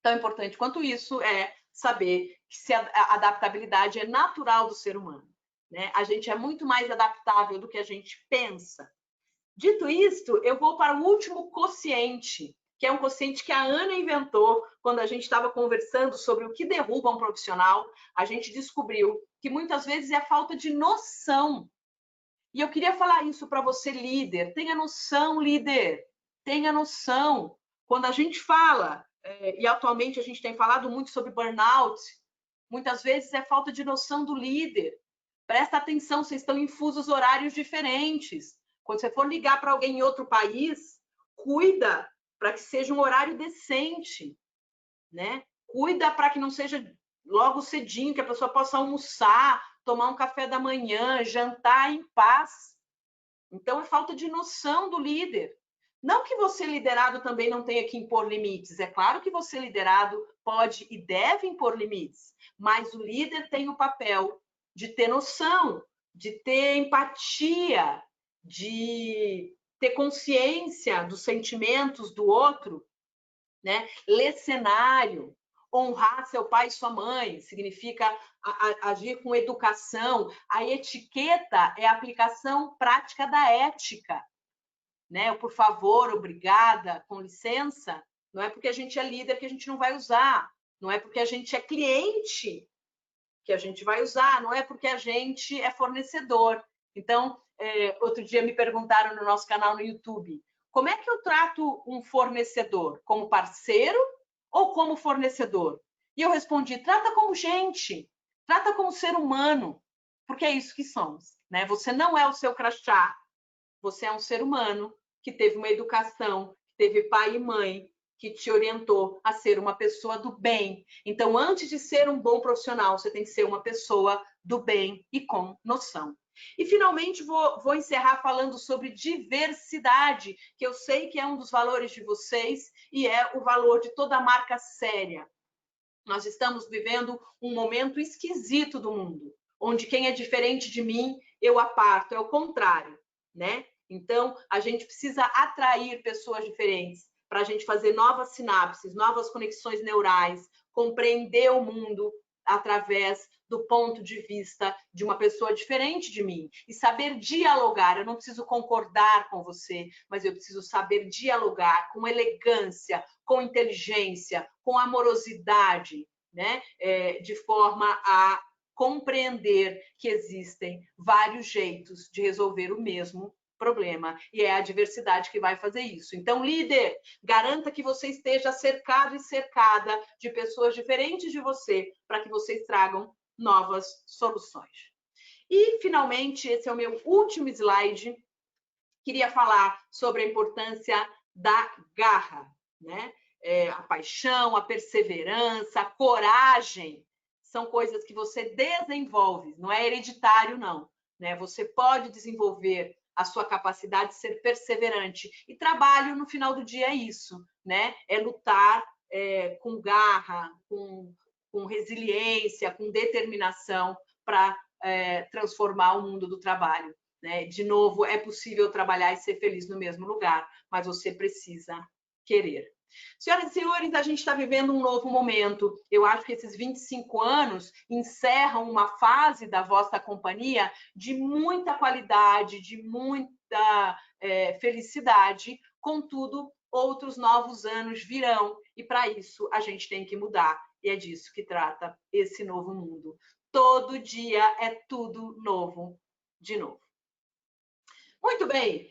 Tão importante quanto isso é saber que se a adaptabilidade é natural do ser humano, né? A gente é muito mais adaptável do que a gente pensa. Dito isto, eu vou para o último quociente, que é um quociente que a Ana inventou quando a gente estava conversando sobre o que derruba um profissional. A gente descobriu que muitas vezes é a falta de noção. E eu queria falar isso para você, líder. Tenha noção, líder. Tenha noção. Quando a gente fala, e atualmente a gente tem falado muito sobre burnout, muitas vezes é falta de noção do líder. Presta atenção, vocês estão em fusos horários diferentes. Quando você for ligar para alguém em outro país, cuida para que seja um horário decente, né? Cuida para que não seja logo cedinho, que a pessoa possa almoçar, tomar um café da manhã, jantar em paz. Então, é falta de noção do líder. Não que você, liderado, também não tenha que impor limites. É claro que você, liderado, pode e deve impor limites, mas o líder tem o papel de ter noção, de ter empatia, de ter consciência dos sentimentos do outro, né? Ler cenário, honrar seu pai e sua mãe, significa agir com educação. A etiqueta é a aplicação prática da ética, né? O por favor, obrigada, com licença, não é porque a gente é líder que a gente não vai usar, não é porque a gente é cliente que a gente vai usar, não é porque a gente é fornecedor. Então, outro dia me perguntaram no nosso canal no YouTube, como é que eu trato um fornecedor? Como parceiro ou como fornecedor? E eu respondi, trata como gente, trata como ser humano, porque é isso que somos, né? Você não é o seu crachá, você é um ser humano que teve uma educação, que teve pai e mãe, que te orientou a ser uma pessoa do bem. Então, antes de ser um bom profissional, você tem que ser uma pessoa do bem e com noção. E, finalmente, vou encerrar falando sobre diversidade, que eu sei que é um dos valores de vocês e é o valor de toda marca séria. Nós estamos vivendo um momento esquisito do mundo, onde quem é diferente de mim, eu aparto, é o contrário, né? Então, a gente precisa atrair pessoas diferentes para a gente fazer novas sinapses, novas conexões neurais, compreender o mundo através do ponto de vista de uma pessoa diferente de mim e saber dialogar. Eu não preciso concordar com você, mas eu preciso saber dialogar com elegância, com inteligência, com amorosidade, né? De forma a compreender que existem vários jeitos de resolver o mesmo problema, e é a diversidade que vai fazer isso. Então, líder, garanta que você esteja cercado e cercada de pessoas diferentes de você, para que vocês tragam novas soluções. E, finalmente, esse é o meu último slide. Queria falar sobre a importância da garra, né? A paixão, a perseverança, a coragem, são coisas que você desenvolve, não é hereditário, não, né? Você pode desenvolver a sua capacidade de ser perseverante. E trabalho, no final do dia, é isso, né? É lutar com garra, com resiliência, com determinação para transformar o mundo do trabalho, né? De novo, é possível trabalhar e ser feliz no mesmo lugar, mas você precisa querer. Senhoras e senhores, a gente está vivendo um novo momento. Eu acho que esses 25 anos encerram uma fase da vossa companhia de muita qualidade, de muita felicidade. Contudo, outros novos anos virão e, para isso, a gente tem que mudar. E é disso que trata esse novo mundo. Todo dia é tudo novo, de novo. Muito bem.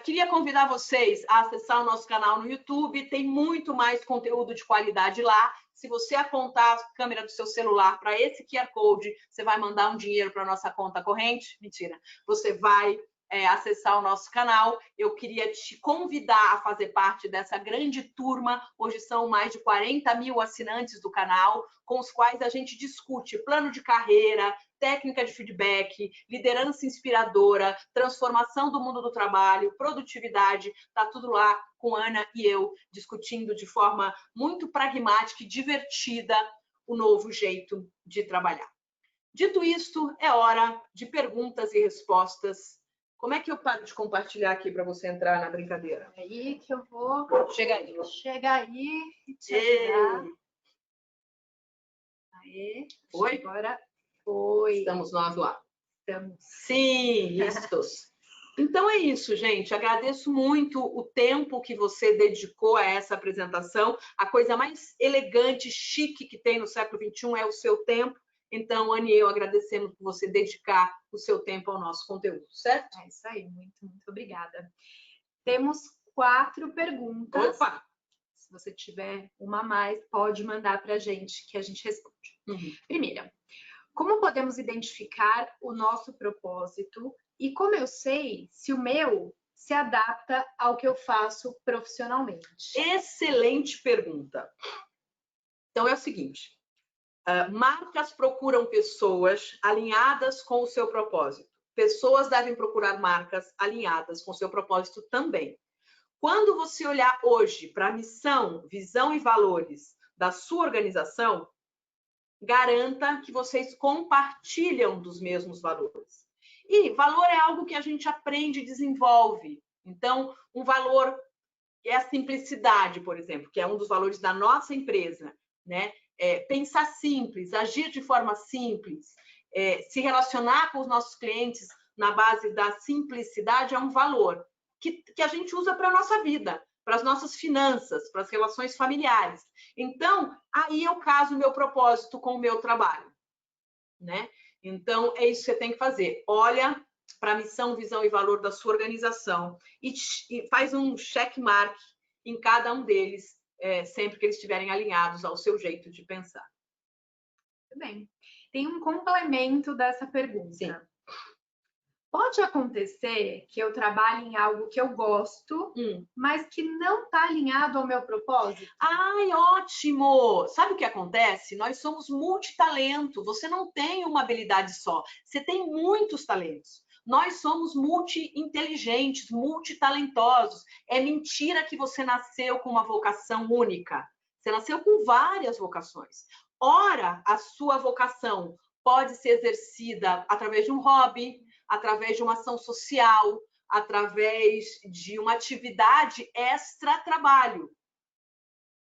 Queria convidar vocês a acessar o nosso canal no YouTube, tem muito mais conteúdo de qualidade lá. Se você apontar a câmera do seu celular para esse QR Code, você vai mandar um dinheiro para a nossa conta corrente? Mentira. Você vai acessar o nosso canal. Eu queria te convidar a fazer parte dessa grande turma. Hoje são mais de 40 mil assinantes do canal, com os quais a gente discute plano de carreira, técnica de feedback, liderança inspiradora, transformação do mundo do trabalho, produtividade, está tudo lá com Ana e eu discutindo de forma muito pragmática e divertida o novo jeito de trabalhar. Dito isto, é hora de perguntas e respostas. Como é que eu paro de compartilhar aqui para você entrar na brincadeira? É aí que eu vou... Chega aí. Chega aí e te ajudar. Aê. Foi? Agora foi. Estamos nós lá. Estamos. Sim, listos. Então é isso, gente. Agradeço muito o tempo que você dedicou a essa apresentação. A coisa mais elegante, chique que tem no século XXI é o seu tempo. Então, Ana e eu agradecemos por você dedicar o seu tempo ao nosso conteúdo, certo? É isso aí. Muito, muito obrigada. Temos 4 perguntas. Opa! Se você tiver uma a mais, pode mandar para a gente, que a gente responde. Primeira, como podemos identificar o nosso propósito e como eu sei se o meu se adapta ao que eu faço profissionalmente? Excelente pergunta. Então é o seguinte, marcas procuram pessoas alinhadas com o seu propósito. Pessoas devem procurar marcas alinhadas com o seu propósito também. Quando você olhar hoje para a missão, visão e valores da sua organização, garanta que vocês compartilham dos mesmos valores. E valor é algo que a gente aprende e desenvolve. Então, um valor é a simplicidade, por exemplo, que é um dos valores da nossa empresa, né? Pensar simples, agir de forma simples, se relacionar com os nossos clientes na base da simplicidade é um valor que a gente usa para a nossa vida, para as nossas finanças, para as relações familiares. Então, aí eu caso o meu propósito com o meu trabalho, né? Então, é isso que você tem que fazer. Olha para a missão, visão e valor da sua organização e faz um checkmark em cada um deles, sempre que eles estiverem alinhados ao seu jeito de pensar. Muito bem. Tem um complemento dessa pergunta. Sim. Pode acontecer que eu trabalhe em algo que eu gosto, mas que não está alinhado ao meu propósito? Ai, ótimo! Sabe o que acontece? Nós somos multitalento. Você não tem uma habilidade só. Você tem muitos talentos. Nós somos multi-inteligentes, multitalentosos. É mentira que você nasceu com uma vocação única. Você nasceu com várias vocações. Ora, a sua vocação pode ser exercida através de um hobby, através de uma ação social, através de uma atividade extra-trabalho.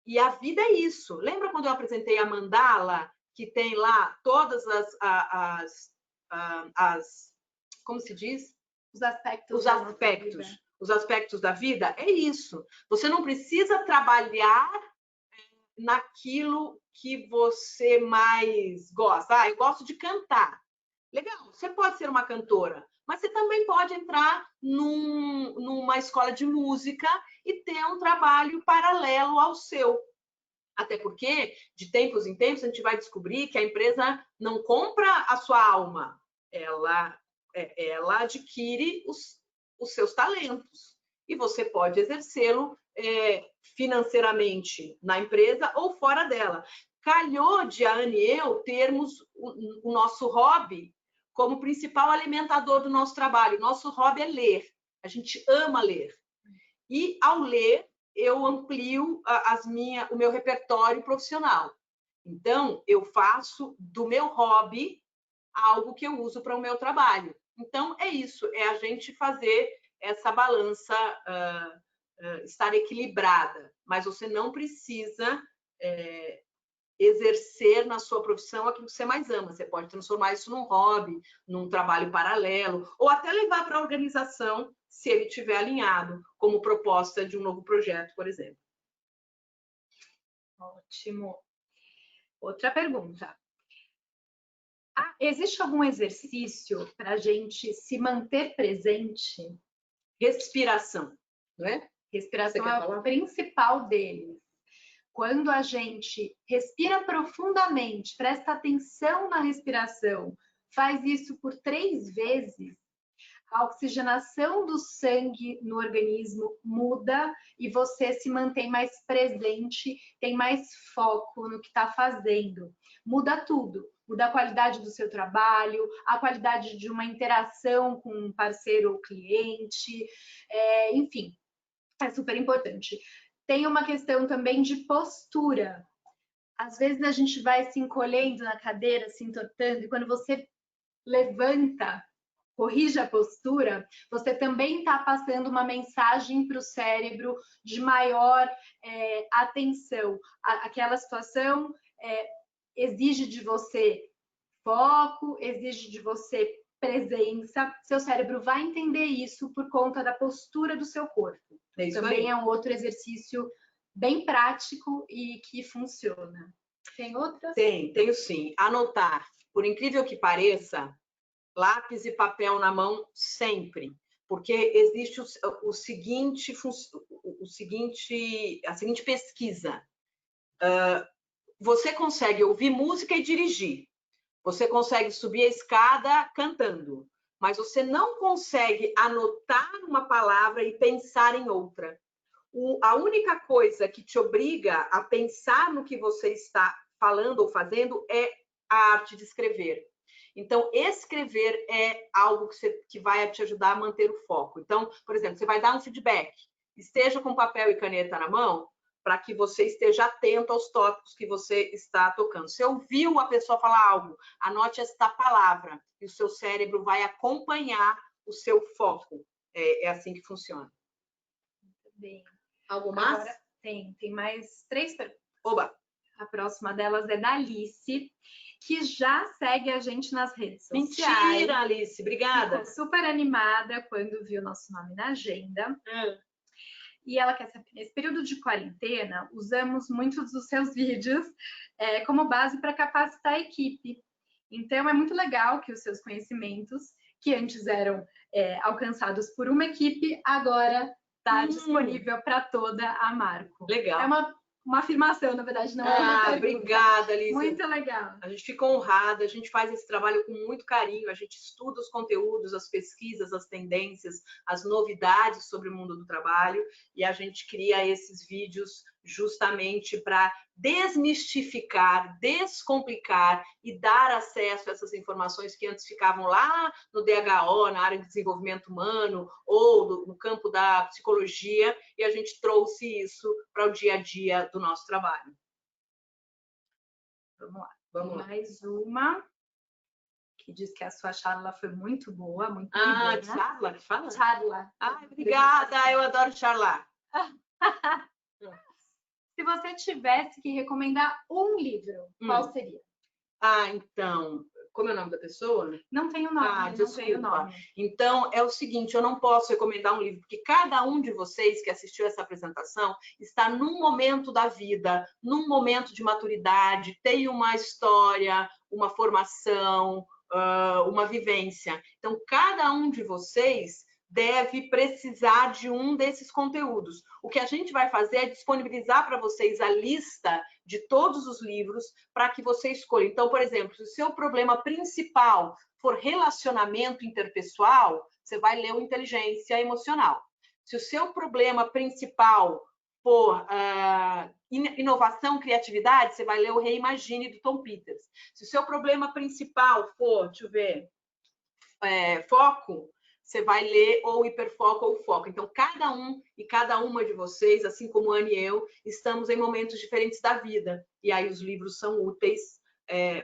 E a vida é isso. Lembra quando eu apresentei a mandala, que tem lá todas as como se diz? Os aspectos. Os aspectos da vida. É isso. Você não precisa trabalhar naquilo que você mais gosta. Eu gosto de cantar. Legal, você pode ser uma cantora, mas você também pode entrar numa escola de música e ter um trabalho paralelo ao seu. Até porque, de tempos em tempos, a gente vai descobrir que a empresa não compra a sua alma, ela adquire os seus talentos. E você pode exercê-lo financeiramente na empresa ou fora dela. Calhou de a Ana e eu termos o nosso hobby como principal alimentador do nosso trabalho. Nosso hobby é ler. A gente ama ler. E, ao ler, eu amplio o meu repertório profissional. Então, eu faço do meu hobby algo que eu uso para o meu trabalho. Então, é isso. É a gente fazer essa balança estar equilibrada. Mas você não precisa exercer na sua profissão aquilo que você mais ama. Você pode transformar isso num hobby, num trabalho paralelo, ou até levar para a organização, se ele estiver alinhado, como proposta de um novo projeto, por exemplo. Ótimo. Outra pergunta. Existe algum exercício para a gente se manter presente? respiração, não é? Respiração é o principal deles. Quando a gente respira profundamente, presta atenção na respiração, faz isso por 3 vezes, a oxigenação do sangue no organismo muda e você se mantém mais presente, tem mais foco no que está fazendo. Muda tudo. Muda a qualidade do seu trabalho, a qualidade de uma interação com um parceiro ou cliente, enfim, é super importante. Tem uma questão também de postura. Às vezes a gente vai se encolhendo na cadeira, se entortando, e quando você levanta, corrige a postura, você também está passando uma mensagem para o cérebro de maior atenção. Aquela situação exige de você foco, exige de você presença. Seu cérebro vai entender isso por conta da postura do seu corpo. Também é um outro exercício bem prático e que funciona. Tem outras? Tenho sim. Anotar, por incrível que pareça, lápis e papel na mão sempre, porque existe a seguinte pesquisa. Você consegue ouvir música e dirigir. Você consegue subir a escada cantando, mas você não consegue anotar uma palavra e pensar em outra. A única coisa que te obriga a pensar no que você está falando ou fazendo é a arte de escrever. Então, escrever é algo que vai te ajudar a manter o foco. Então, por exemplo, você vai dar um feedback, esteja com papel e caneta na mão, para que você esteja atento aos tópicos que você está tocando. Se ouviu a pessoa falar algo, anote esta palavra, e o seu cérebro vai acompanhar o seu foco. É assim que funciona. Muito bem. Algo mais? Agora, tem mais 3 perguntas. Oba! A próxima delas é da Alice, que já segue a gente nas redes sociais. Mentira, Alice, obrigada. Ficou super animada quando viu nosso nome na agenda. E ela quer saber, nesse período de quarentena, usamos muitos dos seus vídeos como base para capacitar a equipe. Então, é muito legal que os seus conhecimentos, que antes eram alcançados por uma equipe, agora está disponível para toda a Marco. Legal. É uma afirmação, na verdade, não é uma pergunta. Obrigada, Alice. Muito legal. A gente fica honrada, a gente faz esse trabalho com muito carinho, a gente estuda os conteúdos, as pesquisas, as tendências, as novidades sobre o mundo do trabalho, e a gente cria esses vídeos justamente para desmistificar, descomplicar e dar acesso a essas informações que antes ficavam lá no DHO, na área de desenvolvimento humano, ou no campo da psicologia, e a gente trouxe isso para o dia a dia do nosso trabalho. Vamos lá. Mais uma que diz que a sua charla foi muito boa, muito boa. Charla? Fala. Charla. Obrigada, eu adoro charlar. Se você tivesse que recomendar um livro, qual seria? Então, como é o nome da pessoa? Não tem o nome, não tem o nome. Então, é o seguinte, eu não posso recomendar um livro, porque cada um de vocês que assistiu essa apresentação está num momento da vida, num momento de maturidade, tem uma história, uma formação, uma vivência. Então, cada um de vocês deve precisar de um desses conteúdos. O que a gente vai fazer é disponibilizar para vocês a lista de todos os livros para que você escolha. Então, por exemplo, se o seu problema principal for relacionamento interpessoal, você vai ler o Inteligência Emocional. Se o seu problema principal for inovação, criatividade, você vai ler o Reimagine, do Tom Peters. Se o seu problema principal for, deixa eu ver, foco, você vai ler ou hiperfoco ou foco. Então, cada um e cada uma de vocês, assim como a Anne e eu, estamos em momentos diferentes da vida. E aí os livros são úteis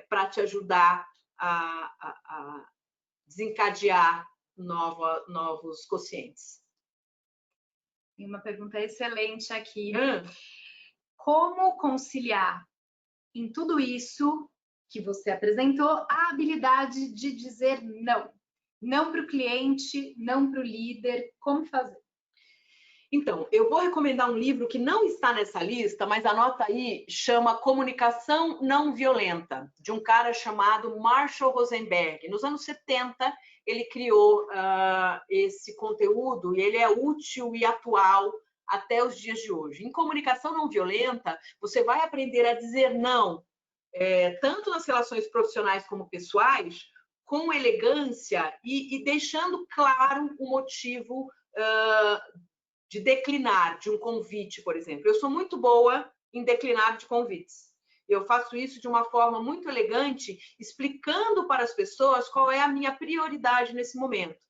para te ajudar a desencadear novos quocientes. Tem uma pergunta excelente aqui. Como conciliar em tudo isso que você apresentou a habilidade de dizer não? Não para o cliente, não para o líder, como fazer? Então, eu vou recomendar um livro que não está nessa lista, mas anota aí, chama Comunicação Não Violenta, de um cara chamado Marshall Rosenberg. Nos anos 70, ele criou esse conteúdo e ele é útil e atual até os dias de hoje. Em comunicação não violenta, você vai aprender a dizer não, tanto nas relações profissionais como pessoais, com elegância e deixando claro o motivo de declinar de um convite, por exemplo. Eu sou muito boa em declinar de convites. Eu faço isso de uma forma muito elegante, explicando para as pessoas qual é a minha prioridade nesse momento.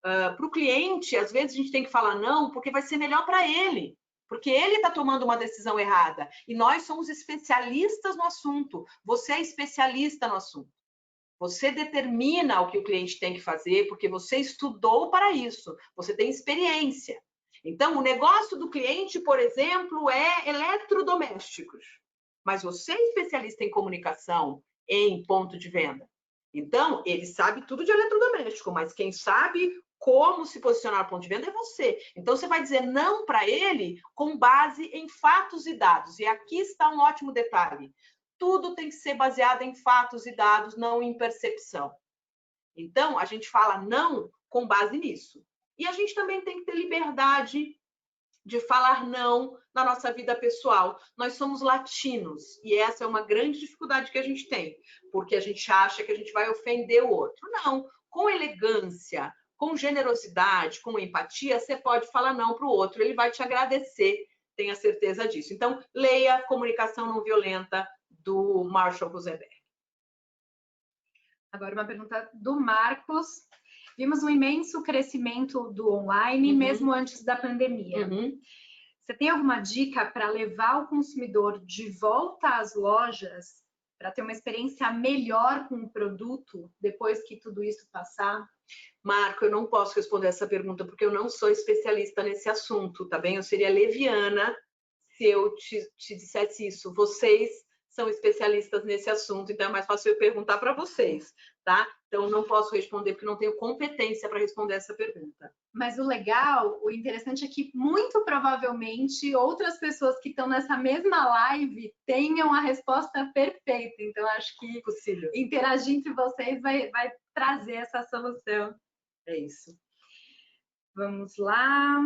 Para o cliente, às vezes a gente tem que falar não, porque vai ser melhor para ele, porque ele está tomando uma decisão errada. E nós somos especialistas no assunto. Você é especialista no assunto. Você determina o que o cliente tem que fazer, porque você estudou para isso. Você tem experiência. Então, o negócio do cliente, por exemplo, é eletrodomésticos. Mas você é especialista em comunicação, em ponto de venda. Então, ele sabe tudo de eletrodoméstico, mas quem sabe como se posicionar no ponto de venda é você. Então, você vai dizer não para ele com base em fatos e dados. E aqui está um ótimo detalhe. Tudo tem que ser baseado em fatos e dados, não em percepção. Então, a gente fala não com base nisso. E a gente também tem que ter liberdade de falar não na nossa vida pessoal. Nós somos latinos e essa é uma grande dificuldade que a gente tem, porque a gente acha que a gente vai ofender o outro. Não, com elegância, com generosidade, com empatia, você pode falar não para o outro, ele vai te agradecer, tenha certeza disso. Então, leia Comunicação Não Violenta, do Marshall Rosenberg. Agora uma pergunta do Marcos. Vimos um imenso crescimento do online, mesmo antes da pandemia. Você tem alguma dica para levar o consumidor de volta às lojas para ter uma experiência melhor com o produto depois que tudo isso passar? Marco, eu não posso responder essa pergunta porque eu não sou especialista nesse assunto, tá bem? Eu seria leviana se eu te dissesse isso. Vocês são especialistas nesse assunto, então é mais fácil eu perguntar para vocês, tá? Então, não posso responder porque não tenho competência para responder essa pergunta. Mas o legal, o interessante é que muito provavelmente outras pessoas que estão nessa mesma live tenham a resposta perfeita. Então, acho que possível interagir entre vocês vai trazer essa solução. É isso. Vamos lá.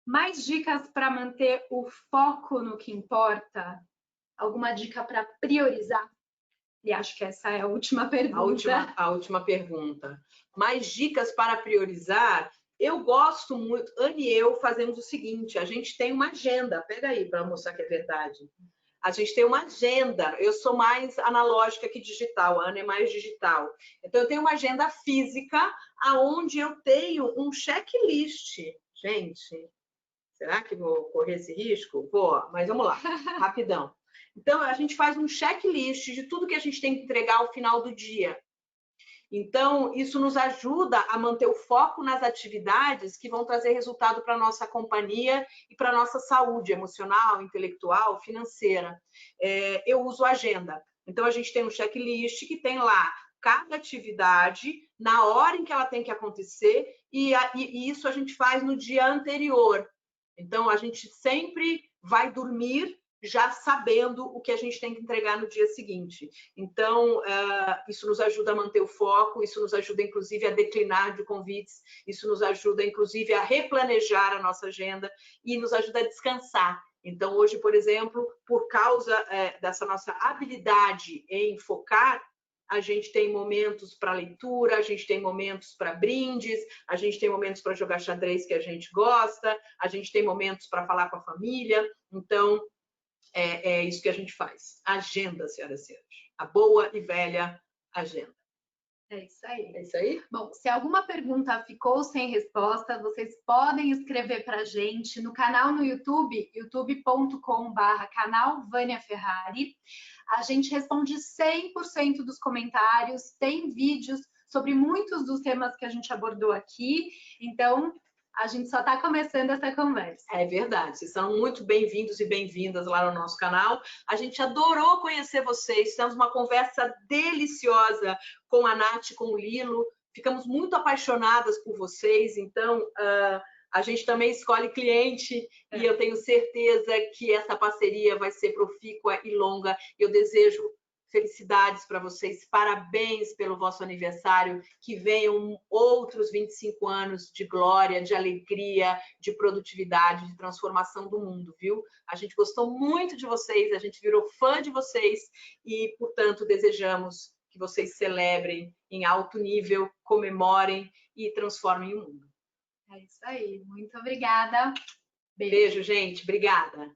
Mais dicas para manter o foco no que importa? Alguma dica para priorizar? E acho que essa é a última pergunta. A última pergunta. Mais dicas para priorizar? Eu gosto muito, Ana e eu fazemos o seguinte, a gente tem uma agenda, pega aí para mostrar que é verdade. A gente tem uma agenda, eu sou mais analógica que digital, a Ana é mais digital. Então, eu tenho uma agenda física, onde eu tenho um checklist. Gente, será que vou correr esse risco? Vou, mas vamos lá, rapidão. Então, a gente faz um checklist de tudo que a gente tem que entregar ao final do dia. Então, isso nos ajuda a manter o foco nas atividades que vão trazer resultado para a nossa companhia e para a nossa saúde emocional, intelectual, financeira. Eu uso a agenda. Então, a gente tem um checklist que tem lá cada atividade, na hora em que ela tem que acontecer, e isso a gente faz no dia anterior. Então, a gente sempre vai dormir já sabendo o que a gente tem que entregar no dia seguinte. Então, isso nos ajuda a manter o foco, isso nos ajuda, inclusive, a declinar de convites, isso nos ajuda, inclusive, a replanejar a nossa agenda e nos ajuda a descansar. Então, hoje, por exemplo, por causa dessa nossa habilidade em focar, a gente tem momentos para leitura, a gente tem momentos para brindes, a gente tem momentos para jogar xadrez que a gente gosta, a gente tem momentos para falar com a família. Então, é isso que a gente faz. Agenda, senhoras e senhores. A boa e velha agenda. É isso aí. É isso aí? Bom, se alguma pergunta ficou sem resposta, vocês podem escrever para a gente no canal no YouTube, youtube.com/canal Vânia Ferrari. A gente responde 100% dos comentários, tem vídeos sobre muitos dos temas que a gente abordou aqui. Então, a gente só está começando essa conversa. É verdade, vocês são muito bem-vindos e bem-vindas lá no nosso canal. A gente adorou conhecer vocês, tivemos uma conversa deliciosa com a Nath, com o Lilo. Ficamos muito apaixonadas por vocês, então A gente também escolhe cliente e eu tenho certeza que essa parceria vai ser profícua e longa. Eu desejo felicidades para vocês, parabéns pelo vosso aniversário, que venham outros 25 anos de glória, de alegria, de produtividade, de transformação do mundo, viu? A gente gostou muito de vocês, a gente virou fã de vocês e, portanto, desejamos que vocês celebrem em alto nível, comemorem e transformem o mundo. É isso aí. Muito obrigada. Beijo, gente. Obrigada.